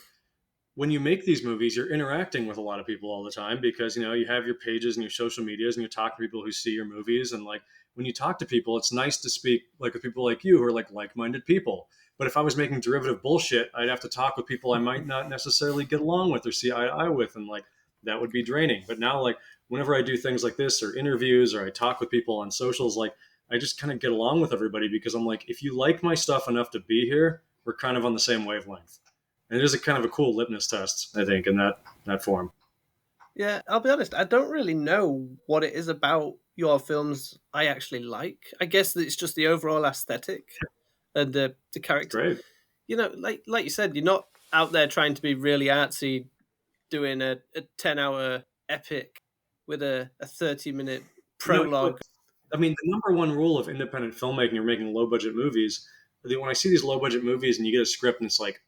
when you make these movies, you're interacting with a lot of people all the time because, you have your pages and your social medias and you talk to people who see your movies. And like, when you talk to people, it's nice to speak like with people like you who are like-minded people. But if I was making derivative bullshit, I'd have to talk with people I might not necessarily get along with or see eye to eye with. And like, that would be draining. But now, like, whenever I do things like this or interviews or I talk with people on socials, like, I just kind of get along with everybody because I'm like, if you like my stuff enough to be here, we're kind of on the same wavelength. And it is a kind of a cool litmus test, I think, in that form. Yeah, I'll be honest. I don't really know what it is about your films I actually like. I guess that it's just the overall aesthetic and the character. Great. Like you said, you're not out there trying to be really artsy, doing a 10-hour epic with a 30-minute prologue. I mean, the number one rule of independent filmmaking or making low-budget movies, when I see these low-budget movies and you get a script and it's like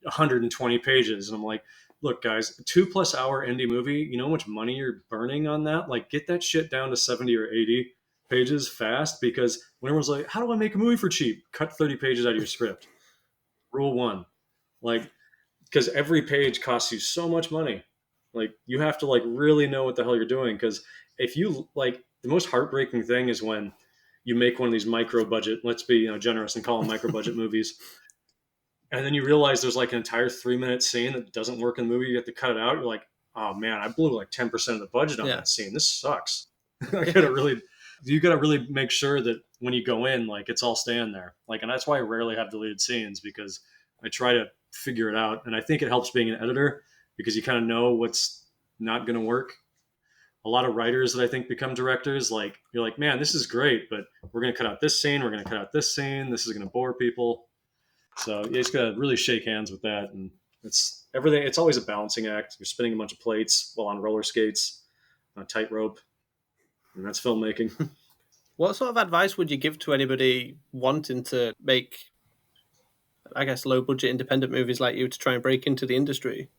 120 pages, and I'm like, look, guys, a 2+ hour indie movie, you know how much money you're burning on that? Like, get that shit down to 70 or 80 pages fast, because when everyone's like, how do I make a movie for cheap? Cut 30 pages out of your script. Rule 1. Like, because every page costs you so much money. Like, you have to like really know what the hell you're doing, because if you like, the most heartbreaking thing is when you make one of these micro budget, let's be generous and call them micro budget movies, and then you realize there's like an entire 3-minute scene that doesn't work in the movie. You have to cut it out. You're like, oh man, I blew like 10% of the budget on that scene. This sucks. You got to really make sure that when you go in, like, it's all staying there. Like, and that's why I rarely have deleted scenes, because I try to figure it out. And I think it helps being an editor because you kind of know what's not going to work. A lot of writers that I think become directors, like, you're like, man, this is great, but we're going to cut out this scene. We're going to cut out this scene. This is going to bore people. So you just got to really shake hands with that. And it's everything. It's always a balancing act. You're spinning a bunch of plates while on roller skates on a tightrope. And that's filmmaking. What sort of advice would you give to anybody wanting to make, I guess, low budget independent movies like you to try and break into the industry?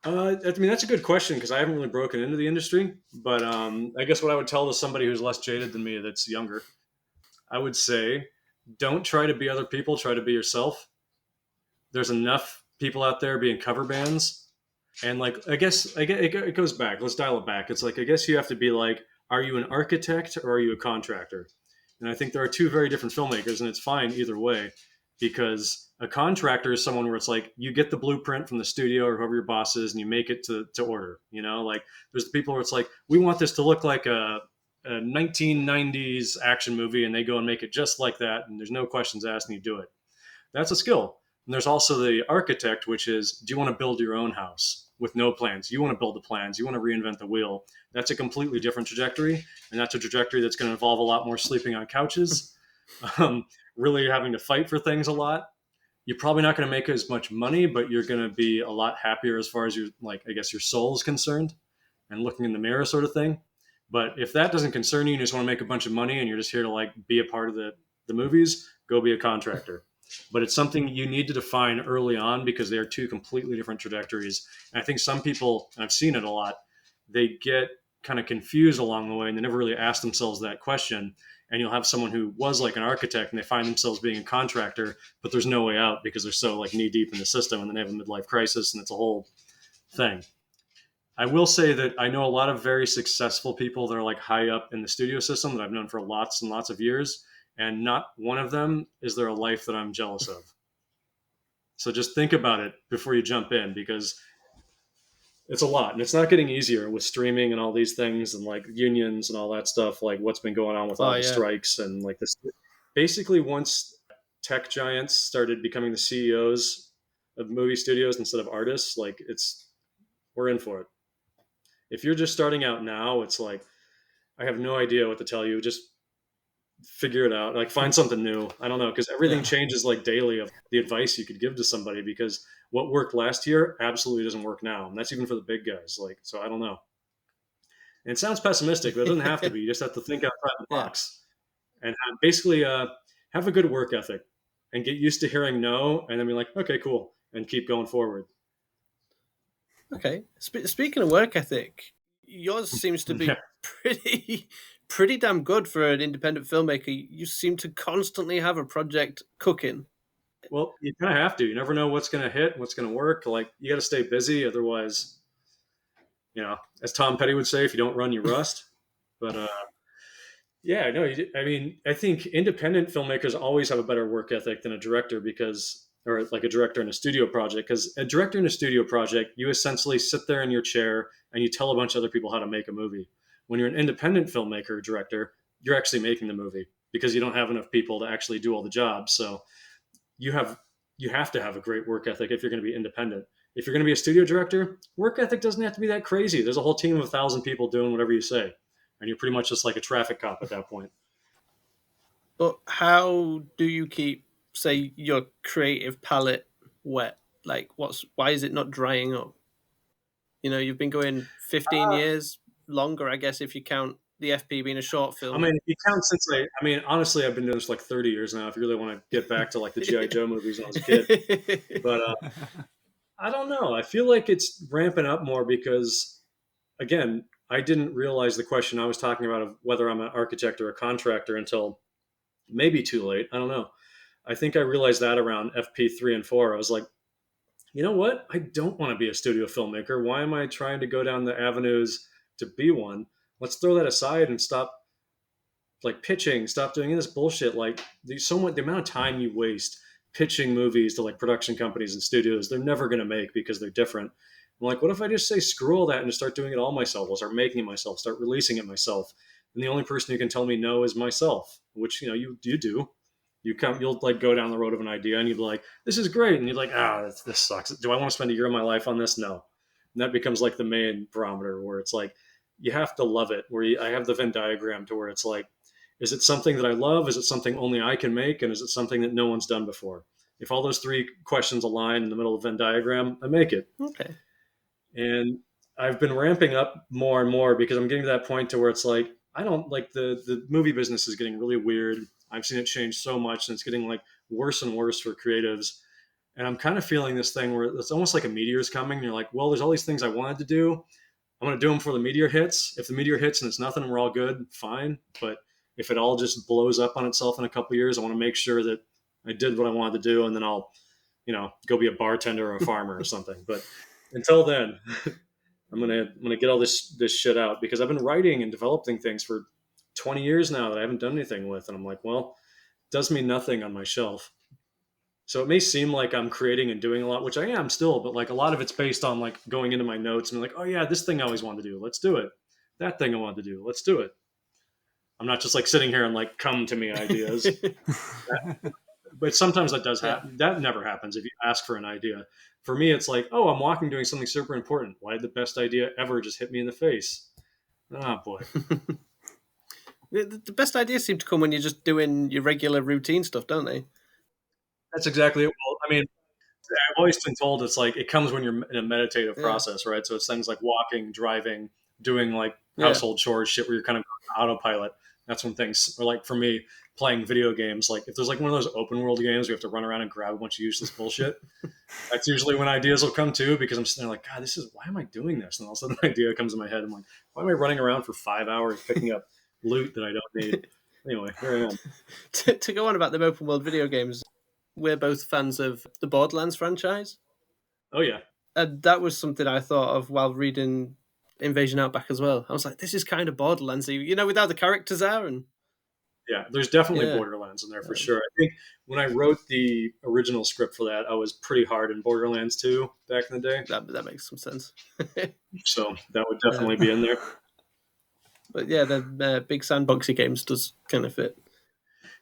I mean, that's a good question, because I haven't really broken into the industry. But I guess what I would tell to somebody who's less jaded than me, that's younger, I would say, don't try to be other people. Try to be yourself. There's enough people out there being cover bands And like, I guess it goes back. Let's dial it back. It's like, I guess you have to be like, are you an architect or are you a contractor? And I think there are two very different filmmakers, and it's fine either way, because a contractor is someone where it's like you get the blueprint from the studio or whoever your boss is, and you make it to order. You know, like there's the people where it's like, we want this to look like a 1990s action movie, and they go and make it just like that, and there's no questions asked, and you do it. That's a skill. And there's also the architect, which is, do you want to build your own house with no plans? You want to build the plans. You want to reinvent the wheel. That's a completely different trajectory. And that's a trajectory that's going to involve a lot more sleeping on couches, really having to fight for things a lot. You're probably not going to make as much money, but you're going to be a lot happier as far as your, like, I guess your soul is concerned and looking in the mirror sort of thing. But if that doesn't concern you and you just want to make a bunch of money and you're just here to like be a part of the movies, go be a contractor. But it's something you need to define early on because they are two completely different trajectories. And I think some people, and I've seen it a lot, they get kind of confused along the way and they never really ask themselves that question. And you'll have someone who was like an architect and they find themselves being a contractor, but there's no way out because they're so like knee deep in the system, and then they have a midlife crisis, and it's a whole thing. I will say that I know a lot of very successful people that are like high up in the studio system that I've known for lots and lots of years, and not one of them is there a life that I'm jealous of. So just think about it before you jump in, because it's a lot, and it's not getting easier with streaming and all these things and like unions and all that stuff, like what's been going on with all the strikes and like this. Basically, once tech giants started becoming the CEOs of movie studios instead of artists, like we're in for it. If you're just starting out now, it's like, I have no idea what to tell you. Just figure it out. Like find something new. I don't know, because everything changes like daily of the advice you could give to somebody, because what worked last year absolutely doesn't work now. And that's even for the big guys. Like, so I don't know. And it sounds pessimistic, but it doesn't have to be. You just have to think outside the box and basically have a good work ethic and get used to hearing no, and then be like, okay, cool, and keep going forward. Okay. Speaking of work ethic, yours seems to be pretty damn good for an independent filmmaker. You seem to constantly have a project cooking. Well, you kind of have to. You never know what's going to hit, what's going to work. Like, you got to stay busy. Otherwise, as Tom Petty would say, if you don't run, you rust. But yeah, no, I mean, I think independent filmmakers always have a better work ethic than a director, or like a director in a studio project, because a director in a studio project, you essentially sit there in your chair and you tell a bunch of other people how to make a movie. When you're an independent filmmaker director, you're actually making the movie because you don't have enough people to actually do all the jobs. So you have to have a great work ethic if you're going to be independent. If you're going to be a studio director, work ethic doesn't have to be that crazy. There's a whole team of 1,000 people doing whatever you say, and you're pretty much just like a traffic cop at that point. But how do you keep, say, your creative palette wet? Like, why is it not drying up? You've been going 15 years, longer, I guess, if you count the FP being a short film. I mean, if you count since honestly, I've been doing this for like 30 years now, if you really want to get back to like the G.I. Joe movies when I was a kid. But I don't know. I feel like it's ramping up more because, again, I didn't realize the question I was talking about of whether I'm an architect or a contractor until maybe too late. I don't know. I think I realized that around FP3 and 4. I was like, you know what? I don't want to be a studio filmmaker. Why am I trying to go down the avenues to be one? Let's throw that aside and stop like pitching, stop doing this bullshit. Like the amount of time you waste pitching movies to like production companies and studios, they're never going to make because they're different. I'm like, what if I just say screw all that and just start doing it all myself? I'll start making it myself, start releasing it myself. And the only person who can tell me no is myself, which, you do. You'll like go down the road of an idea and you'd be like, this is great. And you're like, this sucks. Do I want to spend a year of my life on this? No. And that becomes like the main barometer where it's like, you have to love it. I have the Venn diagram to where it's like, is it something that I love? Is it something only I can make? And is it something that no one's done before? If all those three questions align in the middle of the Venn diagram, I make it. Okay. And I've been ramping up more and more because I'm getting to that point to where it's like, I don't like the movie business is getting really weird. I've seen it change so much and it's getting like worse and worse for creatives. And I'm kind of feeling this thing where it's almost like a meteor is coming. And you're like, well, there's all these things I wanted to do. I'm going to do them before the meteor hits. If the meteor hits and it's nothing, we're all good, fine. But if it all just blows up on itself in a couple of years, I want to make sure that I did what I wanted to do. And then I'll, go be a bartender or a farmer or something. But until then, I'm gonna get all this shit out because I've been writing and developing things for 20 years now that I haven't done anything with, and I'm like, well, it does mean nothing on my shelf. So it may seem like I'm creating and doing a lot, which I am still, but like a lot of it's based on like going into my notes and like, oh yeah, this thing I always wanted to do, let's do it. That thing I wanted to do, let's do it. I'm not just like sitting here and like come to me ideas. But sometimes that does happen. That never happens if you ask for an idea. For me, it's like, oh, I'm walking doing something super important. Why did the best idea ever just hit me in the face? Oh boy. The best ideas seem to come when you're just doing your regular routine stuff, don't they? That's exactly it. Well, I mean, I've always been told it's like it comes when you're in a meditative process, right? So it's things like walking, driving, doing like household chores, shit where you're kind of on autopilot. That's when things are like for me playing video games. Like if there's like one of those open world games where you have to run around and grab a bunch of useless bullshit, that's usually when ideas will come too. Because I'm sitting there like, God, why am I doing this? And all of a sudden, an idea comes in my head. I'm like, why am I running around for 5 hours picking up loot that I don't need? Anyway, here I am. To go on about them open world video games, we're both fans of the Borderlands franchise. Oh yeah. And that was something I thought of while reading Invasion Outback as well. I was like, this is kind of Borderlands, with how the characters are. And yeah, there's definitely Borderlands in there for sure. I think when I wrote the original script for that, I was pretty hard in Borderlands 2 back in the day. That makes some sense. So that would definitely be in there. But yeah, the big sandboxy games does kind of fit.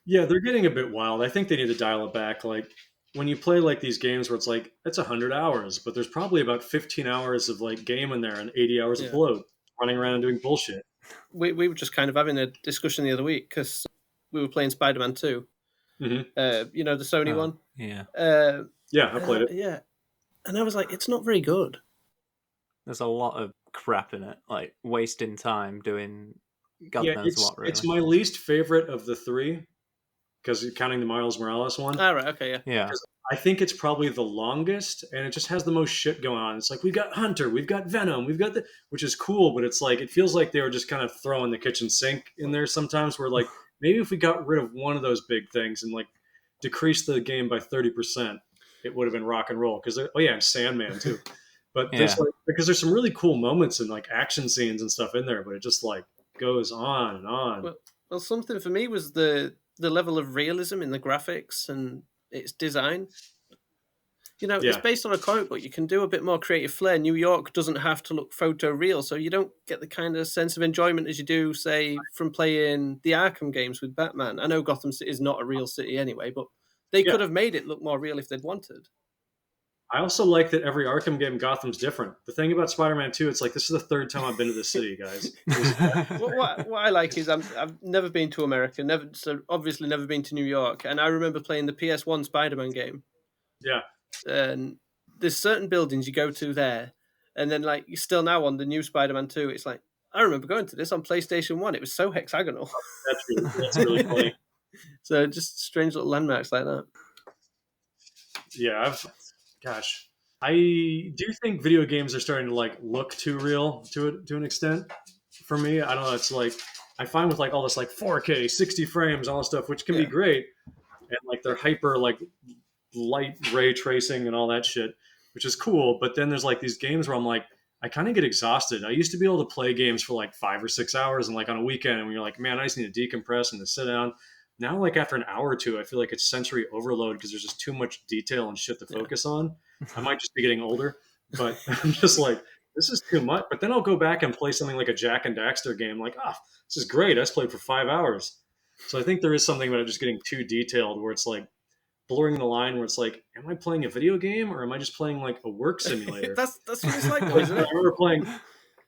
Yeah, they're getting a bit wild. I think they need to dial it back. Like when you play like these games where it's like it's 100 hours, but there's probably about 15 hours of like game in there and 80 hours of bloat running around and doing bullshit. We were just kind of having a discussion the other week because we were playing Spider-Man 2. Mm-hmm. The Sony one. Yeah. I played it. Yeah. And I was like, it's not very good. There's a lot of crap in it, like wasting time doing God knows what, really. It's my least favorite of the three, because counting the Miles Morales one. All right, okay, yeah. I think it's probably the longest, and it just has the most shit going on. It's like, we've got Hunter, we've got Venom, we've got which is cool, but it's like, it feels like they were just kind of throwing the kitchen sink in there sometimes, where like, maybe if we got rid of one of those big things and like decreased the game by 30%, it would have been rock and roll. Because, and Sandman too. But there's because there's some really cool moments and like action scenes and stuff in there, but it just like goes on and on. Well, something for me was the level of realism in the graphics and its design. It's based on a comic book. You can do a bit more creative flair. New York doesn't have to look photoreal, so you don't get the kind of sense of enjoyment as you do, say, from playing the Arkham games with Batman. I know Gotham City is not a real city anyway, but they could have made it look more real if they'd wanted. I also like that every Arkham game, Gotham's different. The thing about Spider-Man 2, it's like, this is the third time I've been to this city, guys. what I like is I've never been to America, obviously never been to New York, and I remember playing the PS1 Spider-Man game. Yeah. And there's certain buildings you go to there, and then like still now on the new Spider-Man 2, it's like, I remember going to this on PlayStation 1. It was so hexagonal. That's really funny. So just strange little landmarks like that. Yeah, I do think video games are starting to like look too real to an extent. For me, I don't know. It's like I find with like all this like 4K, 60 frames, all this stuff, which can be great, and like they're hyper like light ray tracing and all that shit, which is cool. But then there's like these games where I'm like, I kind of get exhausted. I used to be able to play games for like 5 or 6 hours, and like on a weekend, and you're like, man, I just need to decompress and to sit down. Now, like after an hour or two, I feel like it's sensory overload because there's just too much detail and shit to focus on. I might just be getting older, but I'm just like, this is too much. But then I'll go back and play something like a Jack and Daxter game. Like, this is great. I just played for 5 hours. So I think there is something about it just getting too detailed where it's like blurring the line where it's like, am I playing a video game or am I just playing like a work simulator? that's what it's like, though, isn't it? I remember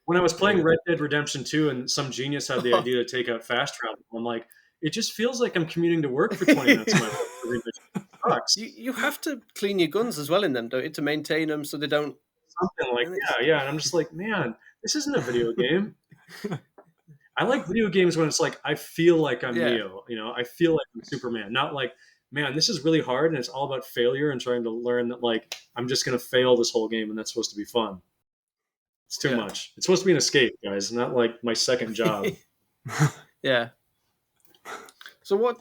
when I was playing Red Dead Redemption 2 and some genius had the idea to take out fast travel. I'm like, it just feels like I'm commuting to work for 20 minutes. You have to clean your guns as well in them, don't you, to maintain them so they don't... Something like, yeah. And I'm just like, man, this isn't a video game. I like video games when it's like, I feel like I'm Neo. I feel like I'm Superman. Not like, man, this is really hard and it's all about failure and trying to learn that like, I'm just going to fail this whole game and that's supposed to be fun. It's too much. It's supposed to be an escape, guys, not like my second job. Yeah. So what,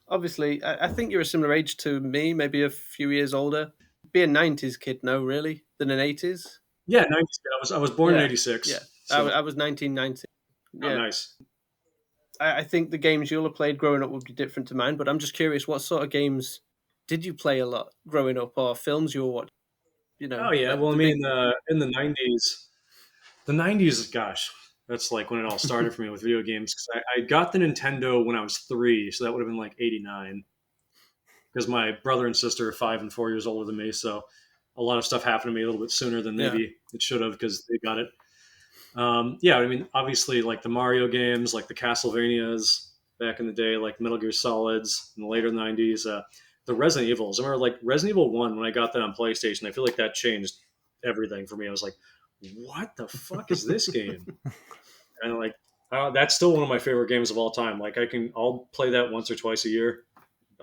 obviously, I think you're a similar age to me, maybe a few years older. Be a 90s kid, no, really, than an 80s. Yeah, 90s. I was born in Yeah, 86. Yeah, So, I was 1990. oh, Yeah, nice. I think the games you'll have played growing up would be different to mine, but I'm just curious, what sort of games did you play a lot growing up, or films you were watching? Oh yeah. Like Well, I the mean, big. in the 90s, gosh, that's like when it all started for me with video games. Because I got the Nintendo when I was 3, so that would have been like 89. Because my brother and sister are 5 and 4 years older than me, so a lot of stuff happened to me a little bit sooner than Yeah. maybe it should have because they got it. Yeah, I mean, obviously, like the Mario games, like the Castlevanias back in the day, like Metal Gear Solids in the later 90s, the Resident Evils. I remember like Resident Evil 1 when I got that on PlayStation. I feel like that changed everything for me. I was like, what the fuck is this game? And like, that's still one of my favorite games of all time. Like, I'll play that once or twice a year.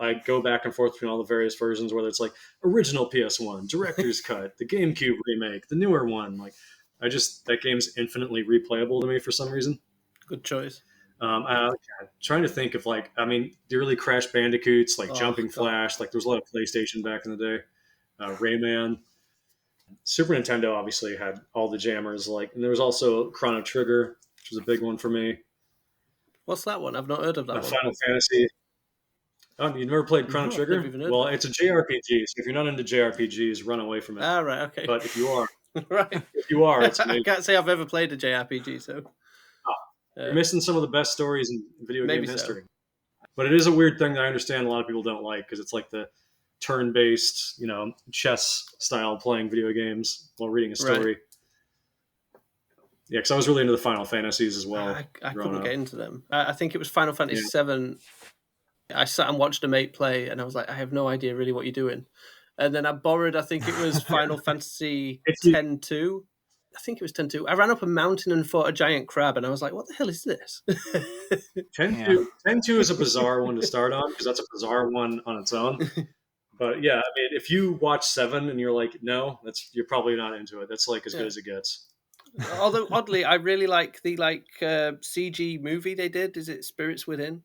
I go back and forth between all the various versions, whether it's like original PS1, director's cut, the GameCube remake, the newer one. Like, that game's infinitely replayable to me for some reason. Good choice. I'm trying to think of like, I mean, the early Crash Bandicoots, like Oh, Jumping God. Flash. Like, there was a lot of PlayStation back in the day. Rayman. Super Nintendo obviously had all the jammers. Like, and there was also Chrono Trigger, which was a big one for me. What's that one? I've not heard of that one. Final Fantasy. Oh, you've never played Chrono No, I've Trigger? never even heard Well, of it's a JRPG, so if you're not into JRPGs, run away from it. Ah, right, okay. But if you are, right. it's I amazing. can't say I've ever played a JRPG, so. You're missing some of the best stories in video game Maybe so. history. But it is a weird thing that I understand a lot of people don't like because it's like the turn-based, chess style playing video games while reading a story. Right. Yeah, because I was really into the Final Fantasies as well. I growing couldn't up. get into them. I think it was Final Fantasy VII. I sat and watched a mate play, and I was like, I have no idea really what you're doing. And then I borrowed, I think it was Final Fantasy X-2. I think it was 10-2. I ran up a mountain and fought a giant crab, and I was like, what the hell is this? 10-2 is a bizarre one to start on because that's a bizarre one on its own. But yeah, I mean, if you watch 7 and you're like, no, you're probably not into it. That's like as good as it gets. Although oddly, I really like the CG movie they did. Is it Spirits Within?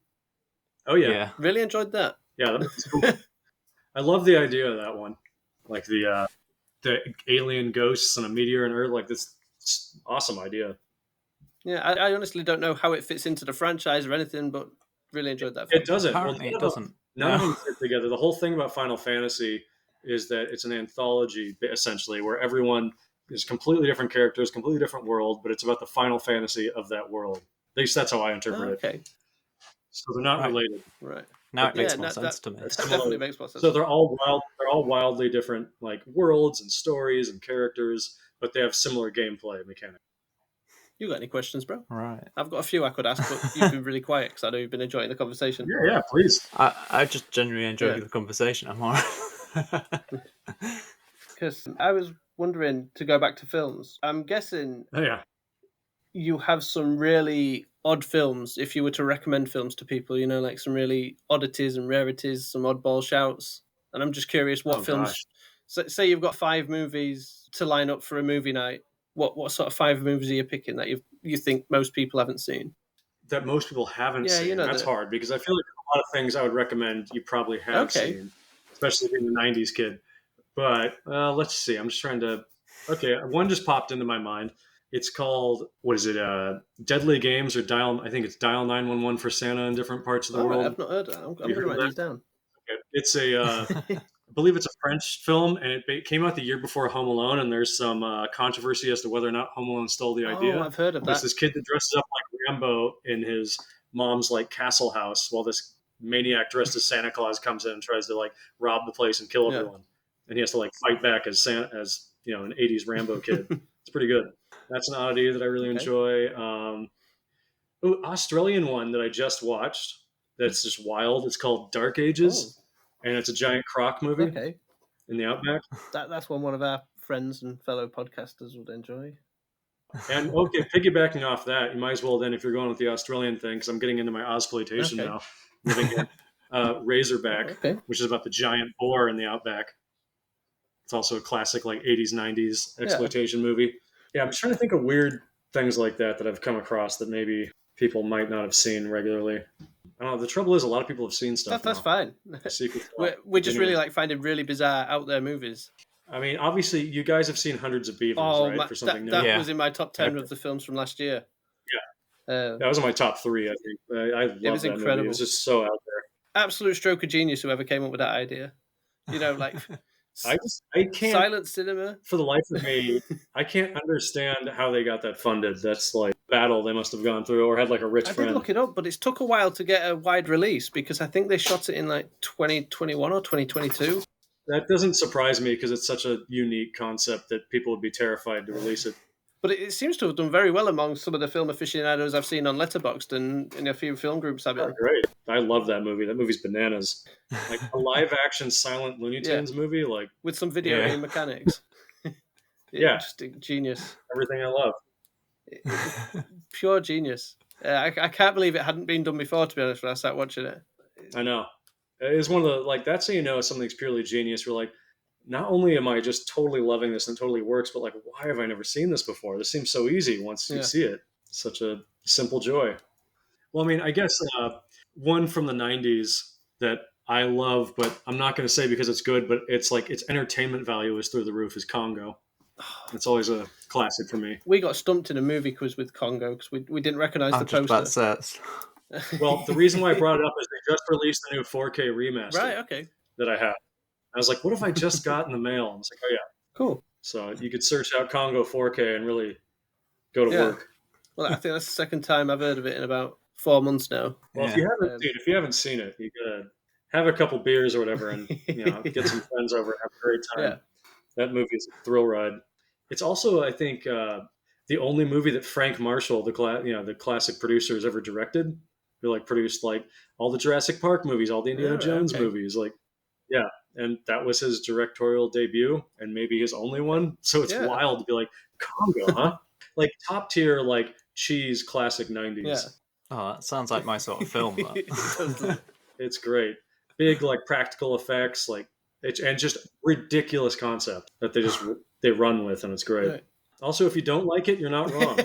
Oh yeah. Really enjoyed that. Yeah, that's cool. I love the idea of that one, like the alien ghosts and a meteor and Earth. Like this awesome idea. Yeah, I honestly don't know how it fits into the franchise or anything, but really enjoyed that film. It doesn't. Apparently it doesn't. None of them fit together. The whole thing about Final Fantasy is that it's an anthology, essentially, where everyone is completely different characters, completely different world, but it's about the Final Fantasy of that world. At least that's how I interpret it. Okay. So they're not related. Right. Now it makes more sense to me. That definitely makes more sense. So they're all wild. They're all wildly different, like worlds and stories and characters, but they have similar gameplay mechanics. You got any questions, bro? Right. I've got a few I could ask, but you've been really quiet because I know you've been enjoying the conversation. Yeah, please. I just genuinely enjoyed the conversation. I'm alright. Because I was wondering, to go back to films, I'm guessing you have some really odd films. If you were to recommend films to people, like some really oddities and rarities, some oddball shouts. And I'm just curious what films. So, say you've got 5 movies to line up for a movie night. What sort of 5 movies are you picking that you think most people haven't seen? That most people haven't seen. That's hard because I feel like a lot of things I would recommend you probably have seen, especially being a 90s kid. But let's see. I'm just trying to. Okay, one just popped into my mind. It's called, what is it? Deadly Games or Dial? I think it's Dial 911 for Santa in different parts of the world. I've not heard that. I'm going to write these down. Okay. It's I believe it's a French film, and it came out the year before Home Alone, and there's some controversy as to whether or not Home Alone stole the idea. Oh, I've heard of that. There's this kid that dresses up like Rambo in his mom's like castle house while this maniac dressed as Santa Claus comes in and tries to like rob the place and kill everyone. And he has to like fight back as an 80s Rambo kid. It's pretty good. That's an oddity that I really enjoy. Australian one that I just watched that's just wild. It's called Dark Ages. And it's a giant croc movie in the Outback. That's one of our friends and fellow podcasters would enjoy. And piggybacking off that, you might as well then, if you're going with the Australian thing, because I'm getting into my Ozploitation now, living in Razorback, which is about the giant boar in the Outback. It's also a classic like 80s, 90s exploitation movie. Yeah, I'm trying to think of weird things like that I've come across that maybe people might not have seen regularly. I don't know. The trouble is a lot of people have seen stuff. That's fine. We just really like finding really bizarre out there movies. I mean, obviously, you guys have seen Hundreds of Beavers, right? For something new. that Yeah. was in my top 10 of the films from last year. That was in my top 3, I think. I love was that movie. It incredible. was just so out there. Absolute stroke of genius, whoever came up with that idea. You know, like I can't, silent cinema. for the life of me, I can't understand how they got that funded. That's like battle they must have gone through, or had like a rich I friend. did look it up, but it took a while to get a wide release because I think they shot it in like 2021 or 2022. That doesn't surprise me because it's such a unique concept that people would be terrified to release it. But it seems to have done very well among some of the film aficionados I've seen on Letterboxd and in a few film groups I've been. Great. I love that movie. That movie's bananas. Like a live-action silent Looney Tunes movie, like with some video game mechanics. Yeah. Just genius. everything I love. Pure genius. I can't believe it hadn't been done before, to be honest, when I sat watching it. I know. It's one of the, like, that's how you know something's purely genius. You're like, not only am I just totally loving this and it totally works, but like, why have I never seen this before? This seems so easy once you see it. Such a simple joy. Well, I mean, I guess one from the 90s that I love, but I'm not going to say because it's good, but it's like its entertainment value is through the roof, is Congo. It's always a classic for me. We got stumped in a movie quiz with Congo because we didn't recognise the poster. Well, the reason why I brought it up is they just released the new 4K remaster. Right, okay. That I have. I was like, what if I just got in the mail? And it's like, oh yeah. Cool. So you could search out Congo 4K and really go to work. Well, I think that's the second time I've heard of it in about 4 months now. Well, if you haven't seen it, you gotta have a couple beers or whatever, and get some friends over and have a great time. Yeah. That movie is a thrill ride. It's also, I think, the only movie that Frank Marshall, the classic producer, has ever directed. He produced all the Jurassic Park movies, all the Indiana Jones movies, and that was his directorial debut and maybe his only one. So it's wild to be like, Congo, huh? Like top tier, cheese classic 90s. Yeah. Oh, that sounds like my sort of film. It's great. Big practical effects, and just ridiculous concept that they run with, and it's great. Right. Also, if you don't like it, you're not wrong.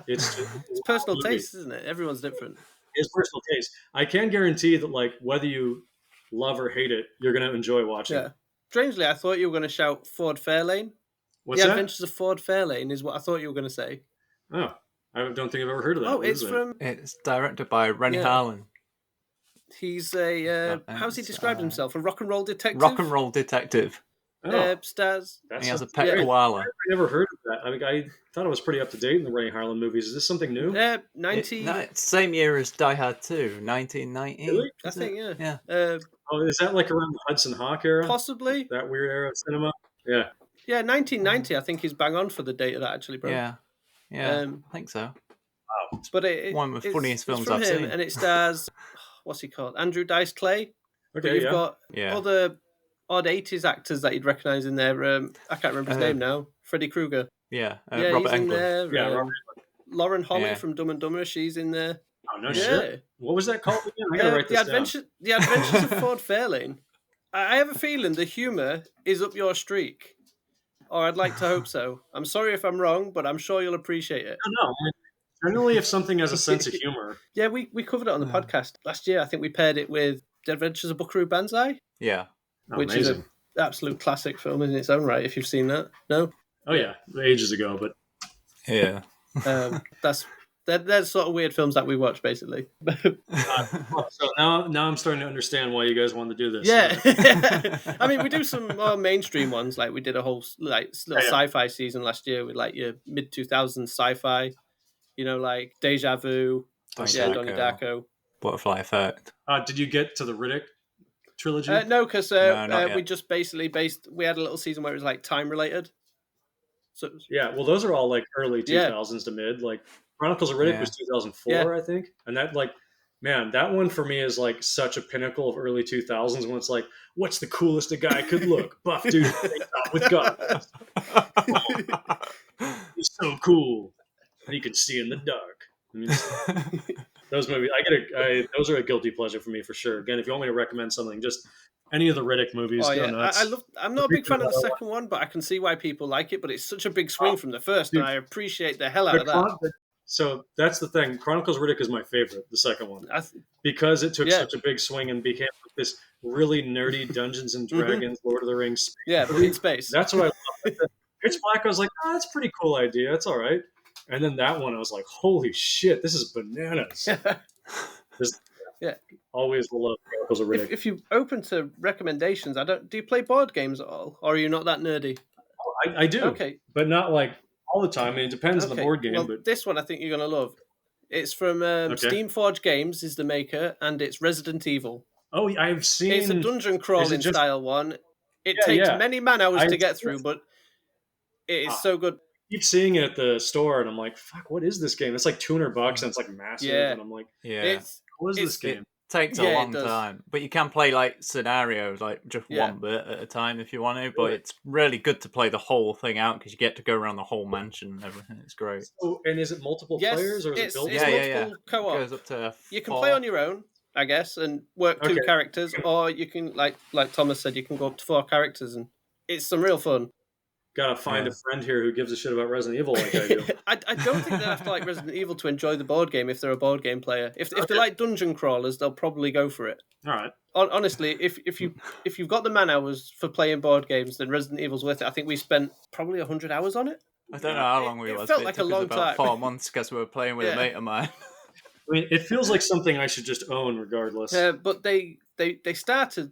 It's personal taste, isn't it? Everyone's different. It's personal taste. I can guarantee that whether you love or hate it, you're going to enjoy watching it. Strangely, I thought you were going to shout Ford Fairlane. What's that? The Adventures of Ford Fairlane is what I thought you were going to say. Oh, I don't think I've ever heard of that. Oh, it's directed by Rennie Harlan. He's how's he described himself? A rock and roll detective? Rock and roll detective. Stars. He has a pet koala. I've never heard of that. I mean, I thought it was pretty up to date in the Rennie Harlan movies. Is this something new? same year as Die Hard 2, 1990. Really? I think, yeah. Is that around the Hudson Hawk era? Possibly. That weird era of cinema? Yeah. Yeah, 1990, I think, is bang on for the date of that, actually, bro. Yeah. I think so. Wow. But one of the funniest films I've seen. And it stars, what's he called? Andrew Dice Clay. Okay, you've got other odd 80s actors that you'd recognise in there. I can't remember his name now. Freddy Krueger. Robert he's in Englund. there. Yeah, Lauren Holly from Dumb and Dumber, she's in there. Oh, no shit. What was that called again? I gotta write this down. The Adventures of Ford Fairlane. I have a feeling the humour is up your streak. Or I'd like to hope so. I'm sorry if I'm wrong, but I'm sure you'll appreciate it. No. Generally, if something has a sense of humor. Yeah, we covered it on the podcast last year. I think we paired it with The Adventures of Buckaroo Banzai. Yeah. Which is an absolute classic film in its own right, if you've seen that. No? Oh, yeah. Ages ago, but... Yeah. They're the sort of weird films that we watch, basically. So now I'm starting to understand why you guys wanted to do this. Yeah. I mean, we do some more mainstream ones. We did a whole little sci-fi season last year with your mid-2000s sci-fi. Deja Vu. Donnie Darko. Butterfly Effect. Did you get to the Riddick trilogy? No, because we just basically we had a little season where it was time-related. So yeah, well, those are all early 2000s to mid. Chronicles of Riddick was 2004, I think. And that that one for me is such a pinnacle of early 2000s when it's what's the coolest a guy could look? Buff dude with guns. He's so cool. And he can see in the dark. I mean, those movies, those are a guilty pleasure for me for sure. Again, if you want me to recommend something, just any of the Riddick movies. Oh, go yeah. nuts. I'm not a big fan of the second one, but I can see why people like it. But it's such a big swing from the first, and I appreciate the hell out of that. So that's the thing. Chronicles of Riddick is my favorite, the second one, because it took such a big swing and became this really nerdy Dungeons and Dragons, Lord of the Rings space Yeah, but movie. in space. That's what I love. Like Pitch Black, I was like, oh, that's a pretty cool idea. That's all right. And then that one, I was like, holy shit, this is bananas. Yeah. Always love Chronicles of Riddick. If you're open to recommendations, do you play board games at all? Or are you not that nerdy? I do. Okay. But not like all the time. I mean, it depends on the board game. Well, but this one I think you're going to love. It's from Steamforge Games is the maker, and it's Resident Evil. Oh, I've seen... It's a dungeon crawling style one. It takes many man hours to get through, but it is so good. I keep seeing it at the store, and I'm like, fuck, what is this game? It's like $200, and it's like massive, and I'm like, what is this game? It takes a long time, but you can play like scenarios, like just one bit at a time if you want to. But it's really good to play the whole thing out because you get to go around the whole mansion and everything. It's great. So, and is it multiple players or is it built? It's multiple co-op. It goes up to you can play on your own, I guess, and work 2 characters, or you can, like Thomas said, you can go up to 4 characters, and it's some real fun. Gotta find a friend here who gives a shit about Resident Evil like I do. I don't think they have to like Resident Evil to enjoy the board game if they're a board game player. If they like dungeon crawlers, they'll probably go for it. All right. Honestly, if you've got the man hours for playing board games, then Resident Evil's worth it. I think we spent probably 100 hours on it. I don't know how long we it was. felt but like it took a long us about time. 4 months because we were playing with a mate of mine. I mean, it feels like something I should just own regardless. But they started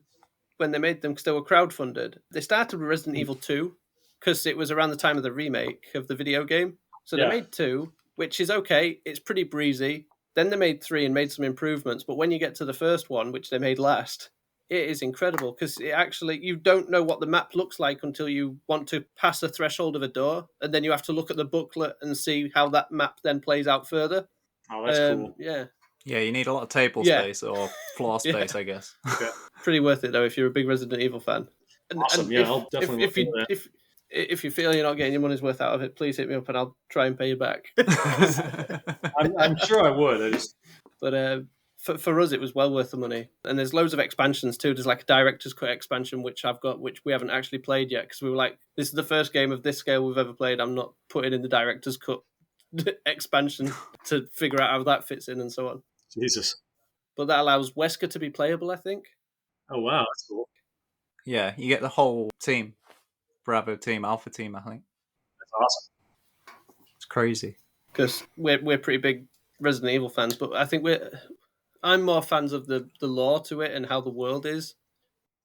when they made them because they were crowdfunded. They started with Resident Evil 2 because it was around the time of the remake of the video game. So they made 2, which is okay. It's pretty breezy. Then they made 3 and made some improvements. But when you get to the first one, which they made last, it is incredible because it actually, you don't know what the map looks like until you want to pass a threshold of a door. And then you have to look at the booklet and see how that map then plays out further. Oh, that's cool. Yeah. Yeah, you need a lot of table space or floor space, I guess. Okay. Pretty worth it, though, if you're a big Resident Evil fan. Awesome. And I'll definitely look into that. If you feel you're not getting your money's worth out of it, please hit me up and I'll try and pay you back. I'm sure I would. But for us, it was well worth the money. And there's loads of expansions too. There's like a director's cut expansion, which I've got, which we haven't actually played yet because we were like, this is the first game of this scale we've ever played. I'm not putting in the director's cut expansion to figure out how that fits in and so on. Jesus. But that allows Wesker to be playable, I think. Oh, wow. That's cool. Yeah, you get the whole team. Bravo team, Alpha team, I think. That's awesome. It's crazy. Because we're pretty big Resident Evil fans, but I think I'm more fans of the lore to it and how the world is.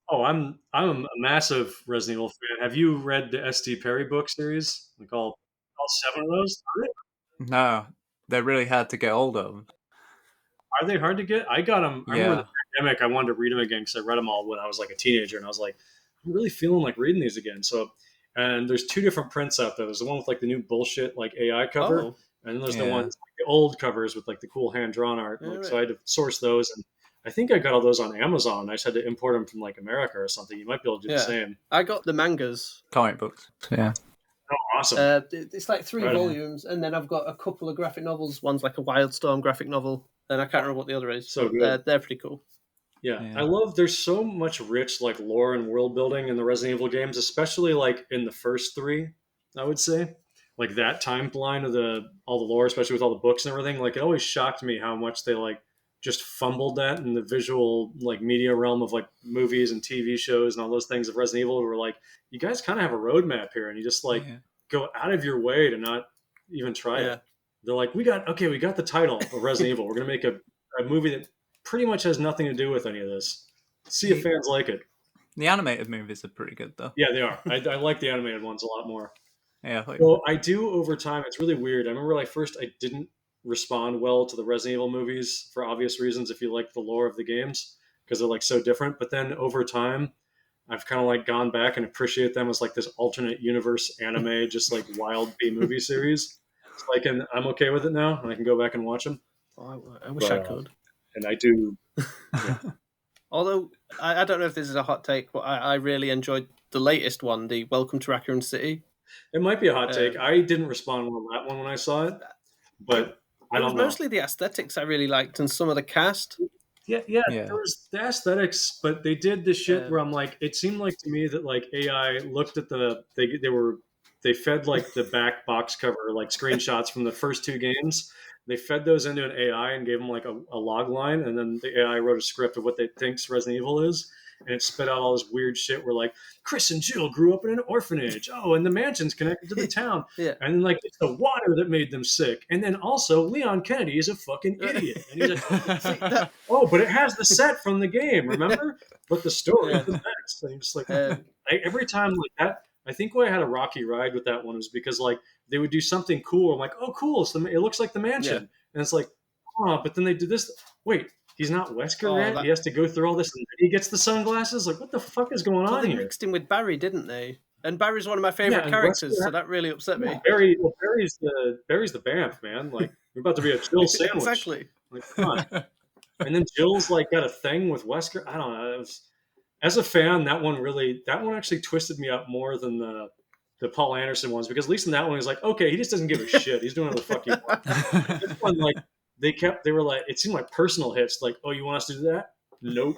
Oh, I'm a massive Resident Evil fan. Have you read the S.D. Perry book series? Like all 7 of those? No, they're really hard to get hold of. Are they hard to get? I got them. I remember the pandemic. I wanted to read them again because I read them all when I was like a teenager, and I was like, I'm really feeling like reading these again. So, and there's 2 different prints out there. There's the one with like the new bullshit like AI cover, and then there's the ones like the old covers with like the cool hand drawn art. So I had to source those, and I think I got all those on Amazon. I just had to import them from like America or something. You might be able to do the same. I got the mangas, comic books. Yeah. Oh, awesome. It's like 3 volumes, and then I've got a couple of graphic novels. One's like a Wildstorm graphic novel, and I can't remember what the other is. So good. They're pretty cool. Yeah, I love, there's so much rich like lore and world building in the Resident Evil games, especially like in the first 3, I would say. Like that timeline of all the lore, especially with all the books and everything. Like it always shocked me how much they like just fumbled that in the visual like media realm of like movies and TV shows and all those things of Resident Evil. Were like, you guys kind of have a roadmap here, and you just like go out of your way to not even try it. They're like, we got the title of Resident Evil. We're gonna make a movie that pretty much has nothing to do with any of this. See if fans like it. The animated movies are pretty good, though. Yeah, they are. I like the animated ones a lot more. Yeah. Well, I do over time. It's really weird. I remember like first I didn't respond well to the Resident Evil movies for obvious reasons if you like the lore of the games because they're like so different. But then over time, I've kind of like gone back and appreciate them as like this alternate universe anime, just like wild B movie series. So I'm okay with it now, and I can go back and watch them. Oh, I wish I could. And I do. Yeah. Although, I don't know if this is a hot take, but I really enjoyed the latest one, the Welcome to Raccoon City. It might be a hot take. I didn't respond well to that one when I saw it, but I don't know. Mostly the aesthetics I really liked and some of the cast. Yeah. There was the aesthetics, but they did this shit where I'm like, it seemed like to me that like AI looked at they fed like the back box cover, like screenshots from the first 2 games. They fed those into an AI and gave them like a log line, and then the AI wrote a script of what they thinks Resident Evil is. and it spit out all this weird shit where like Chris and Jill grew up in an orphanage. Oh, and the mansion's connected to the town. Yeah. And like it's the water that made them sick. And then also Leon Kennedy is a fucking idiot. And he's like, oh, but it has the set from the game, remember? But the story is the best. And you're just like every time like that. I think why I had a rocky ride with that one was because like they would do something cool. I'm like, oh, cool. So it looks like the mansion. And it's like, oh, but then they do this. Wait, he's not Wesker yet? He has to go through all this and he gets the sunglasses? Like, what the fuck is going on here? They mixed him with Barry, didn't they? And Barry's one of my favorite characters, so that really upset me. Barry's the Banff, man. Like, we're about to be a Jill sandwich. Exactly. Like, come on. And then Jill's like got a thing with Wesker. I don't know. As a fan, that one actually twisted me up more than the Paul Anderson ones, because at least in that one he's like, okay, he just doesn't give a shit. He's doing whatever the fuck he wants. This one, like they were like, it seemed like personal hits. Like, oh, you want us to do that? Nope.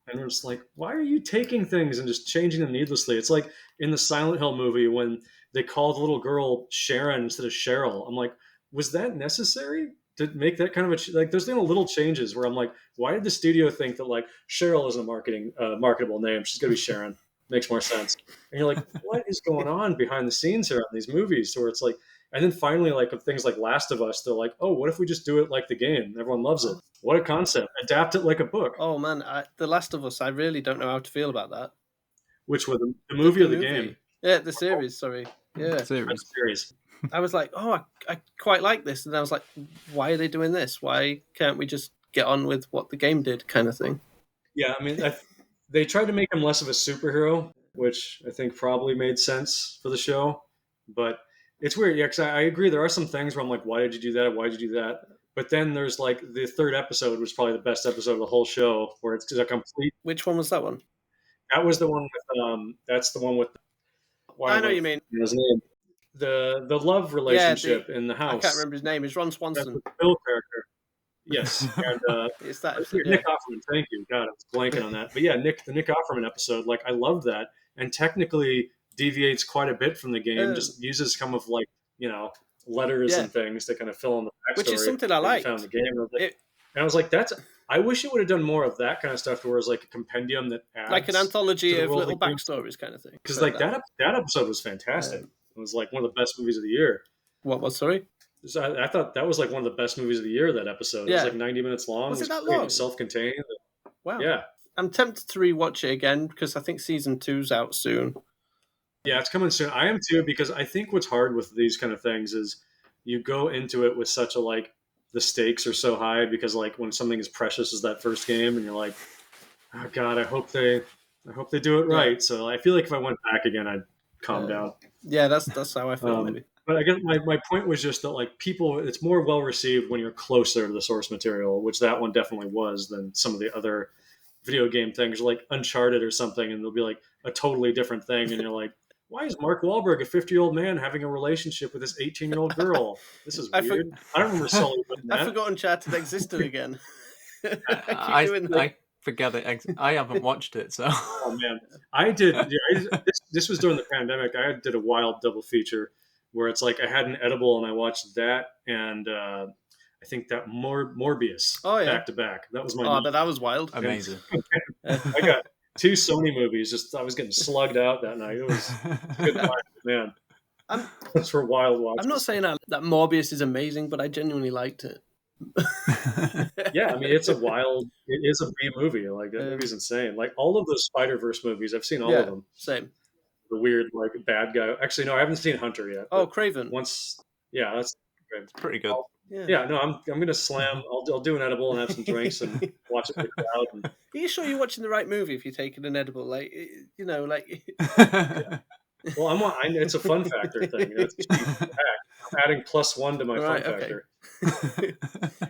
And we're just like, why are you taking things and just changing them needlessly? It's like in the Silent Hill movie when they called the little girl Sharon instead of Cheryl. I'm like, was that necessary to make that kind of like? There's little changes where I'm like, why did the studio think that like Cheryl isn't a marketable name? She's gonna be Sharon. Makes more sense. And you're like, what is going on behind the scenes here on these movies? Where it's like, and then finally, like of things like Last of Us, they're like, oh, what if we just do it like the game? Everyone loves it. What a concept! Adapt it like a book. Oh man, The Last of Us. I really don't know how to feel about that. Which was the movie or the game? Yeah, the series. Sorry, yeah, series. I was like, oh, I quite like this, and I was like, why are they doing this? Why can't we just get on with what the game did, kind of thing? Yeah, I mean, they tried to make him less of a superhero, which I think probably made sense for the show. But it's weird, yeah, because I agree. There are some things where I'm like, why did you do that? Why did you do that? But then there's like the third episode was probably the best episode of the whole show, where it's a complete. Which one was that one? That was the one with. That's the one with. I know what you mean. His name. The love relationship in the house. I can't remember his name. It's Ron Swanson. That's the Bill character. Yes, and it's that episode, Nick Offerman. Thank you. God, I was blanking on that. But yeah, the Nick Offerman episode. Like, I loved that, and technically deviates quite a bit from the game. Just uses some of like letters and things to kind of fill in the backstory. Which is something I liked. Found the game, and I was like, I wish it would have done more of that kind of stuff, where it was like a compendium that adds like an anthology of little backstories, kind of thing. Because like that episode was fantastic. It was like one of the best movies of the year. What was, sorry? So I thought that was like one of the best movies of the year, that episode. It was like 90 minutes long. Was it that great. long? Self-contained. Wow. Yeah. I'm tempted to rewatch it again because I think season 2's out soon. Yeah, it's coming soon. I am too, because I think what's hard with these kind of things is you go into it with such a like, the stakes are so high, because like when something as precious as that first game, and you're like, oh God, I hope they do it right. So I feel like if I went back again, I'd calm down. Yeah, that's how I feel maybe. But I guess my point was just that like people, it's more well received when you're closer to the source material, which that one definitely was, than some of the other video game things, like Uncharted or something, and they'll be like a totally different thing, and you're like, why is Mark Wahlberg, a 50-year-old man, having a relationship with this 18-year-old girl? This is weird. I don't remember Sully putting that. I forgot Uncharted existed again. I forget it. I haven't watched it, so. Oh man, I did. Yeah, this was during the pandemic. I did a wild double feature where it's like I had an edible and I watched that, and I think that Morbius back to back. That was my. Oh, that was wild. Amazing. I got 2 Sony movies. I was getting slugged out that night. It was a good time, man. Those were wild watches. I'm not saying that Morbius is amazing, but I genuinely liked it. Yeah, I mean, it is a B movie. Like, that movie's insane. Like, all of those Spider-Verse movies, I've seen all of them. Same. The weird, like, bad guy. Actually, no, I haven't seen Hunter yet. Oh, Craven. That's it's pretty good. Yeah, no, I'm gonna slam. I'll do an edible and have some drinks and watch it with the crowd. And... Are you sure you're watching the right movie if you're taking an edible? Like, Yeah. Well, it's a fun factor thing. It's I'm adding +1 to my fun factor.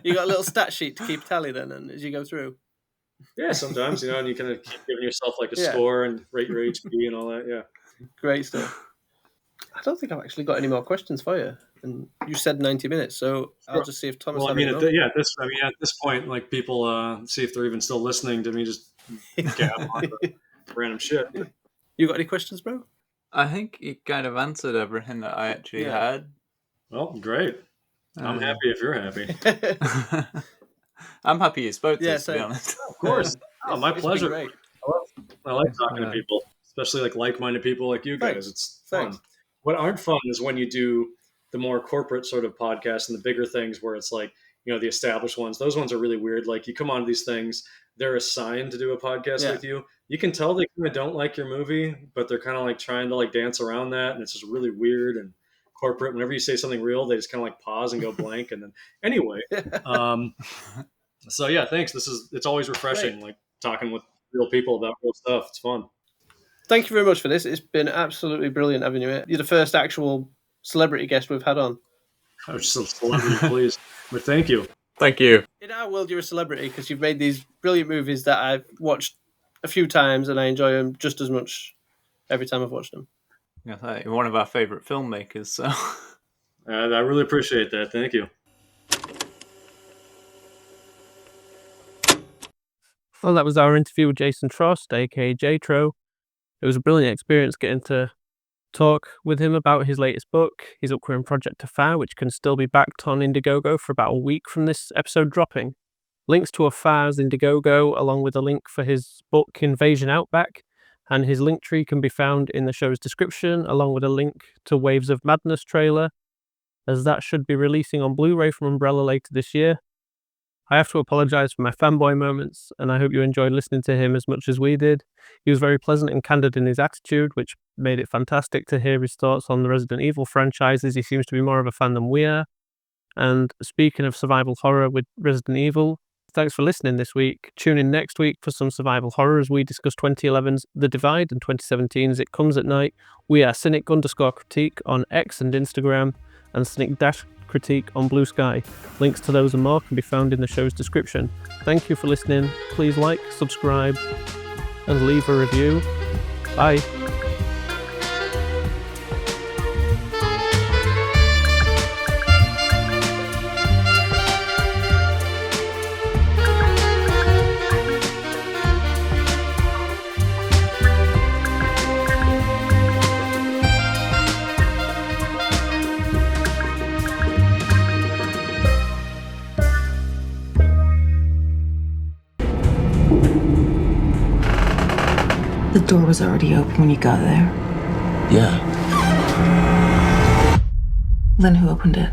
You got a little stat sheet to keep tally then, and as you go through. Yeah, sometimes and you kind of keep giving yourself like a score and rate your HP and all that. Yeah, great stuff. I don't think I've actually got any more questions for you. And you said 90 minutes, so I'll just see if Thomas. Well, at this point, like people see if they're even still listening to me just gab on random shit. You got any questions, bro? I think you kind of answered everything that I actually had. Well, great. I'm happy if you're happy. I'm happy you spoke to us, to be honest. Of course. My pleasure. Great. I like talking to people, especially like-minded people like you guys. Thanks. It's fun. Thanks. What aren't fun is when you do the more corporate sort of podcasts and the bigger things where it's like, the established ones. Those ones are really weird. Like you come on these things, they're assigned to do a podcast with you. You can tell they kind of don't like your movie, but they're kind of like trying to like dance around that, and it's just really weird and corporate. Whenever you say something real, they just kind of like pause and go blank, and then anyway. So yeah, thanks. It's always refreshing, like talking with real people about real stuff. It's fun. Thank you very much for this. It's been absolutely brilliant having you here. You're the first actual celebrity guest we've had on. I was just a celebrity, please. But thank you. Thank you. In our world, you're a celebrity because you've made these brilliant movies that I've watched a few times and I enjoy them just as much every time I've watched them. Yeah, you're one of our favourite filmmakers, so... I really appreciate that. Thank you. Well, that was our interview with Jason Trost, A.K.A. JTRO. It was a brilliant experience getting to talk with him about his latest book, his upcoming project Afar, which can still be backed on Indiegogo for about a week from this episode dropping. Links to Afar's Indiegogo, along with a link for his book Invasion Outback, and his link tree can be found in the show's description, along with a link to Waves of Madness trailer, as that should be releasing on Blu-ray from Umbrella later this year. I have to apologise for my fanboy moments, and I hope you enjoyed listening to him as much as we did. He was very pleasant and candid in his attitude, which made it fantastic to hear his thoughts on the Resident Evil franchises. He seems to be more of a fan than we are. And speaking of survival horror with Resident Evil, thanks for listening this week. Tune in next week for some survival horror as we discuss 2011's The Divide and 2017's It Comes at Night. We are Cynic_Critique on X and Instagram, and Cynic-Critique on Blue Sky. Links to those and more can be found in the show's description. Thank you for listening. Please like, subscribe, and leave a review. Bye. The door was already open when you got there. Yeah. Then who opened it?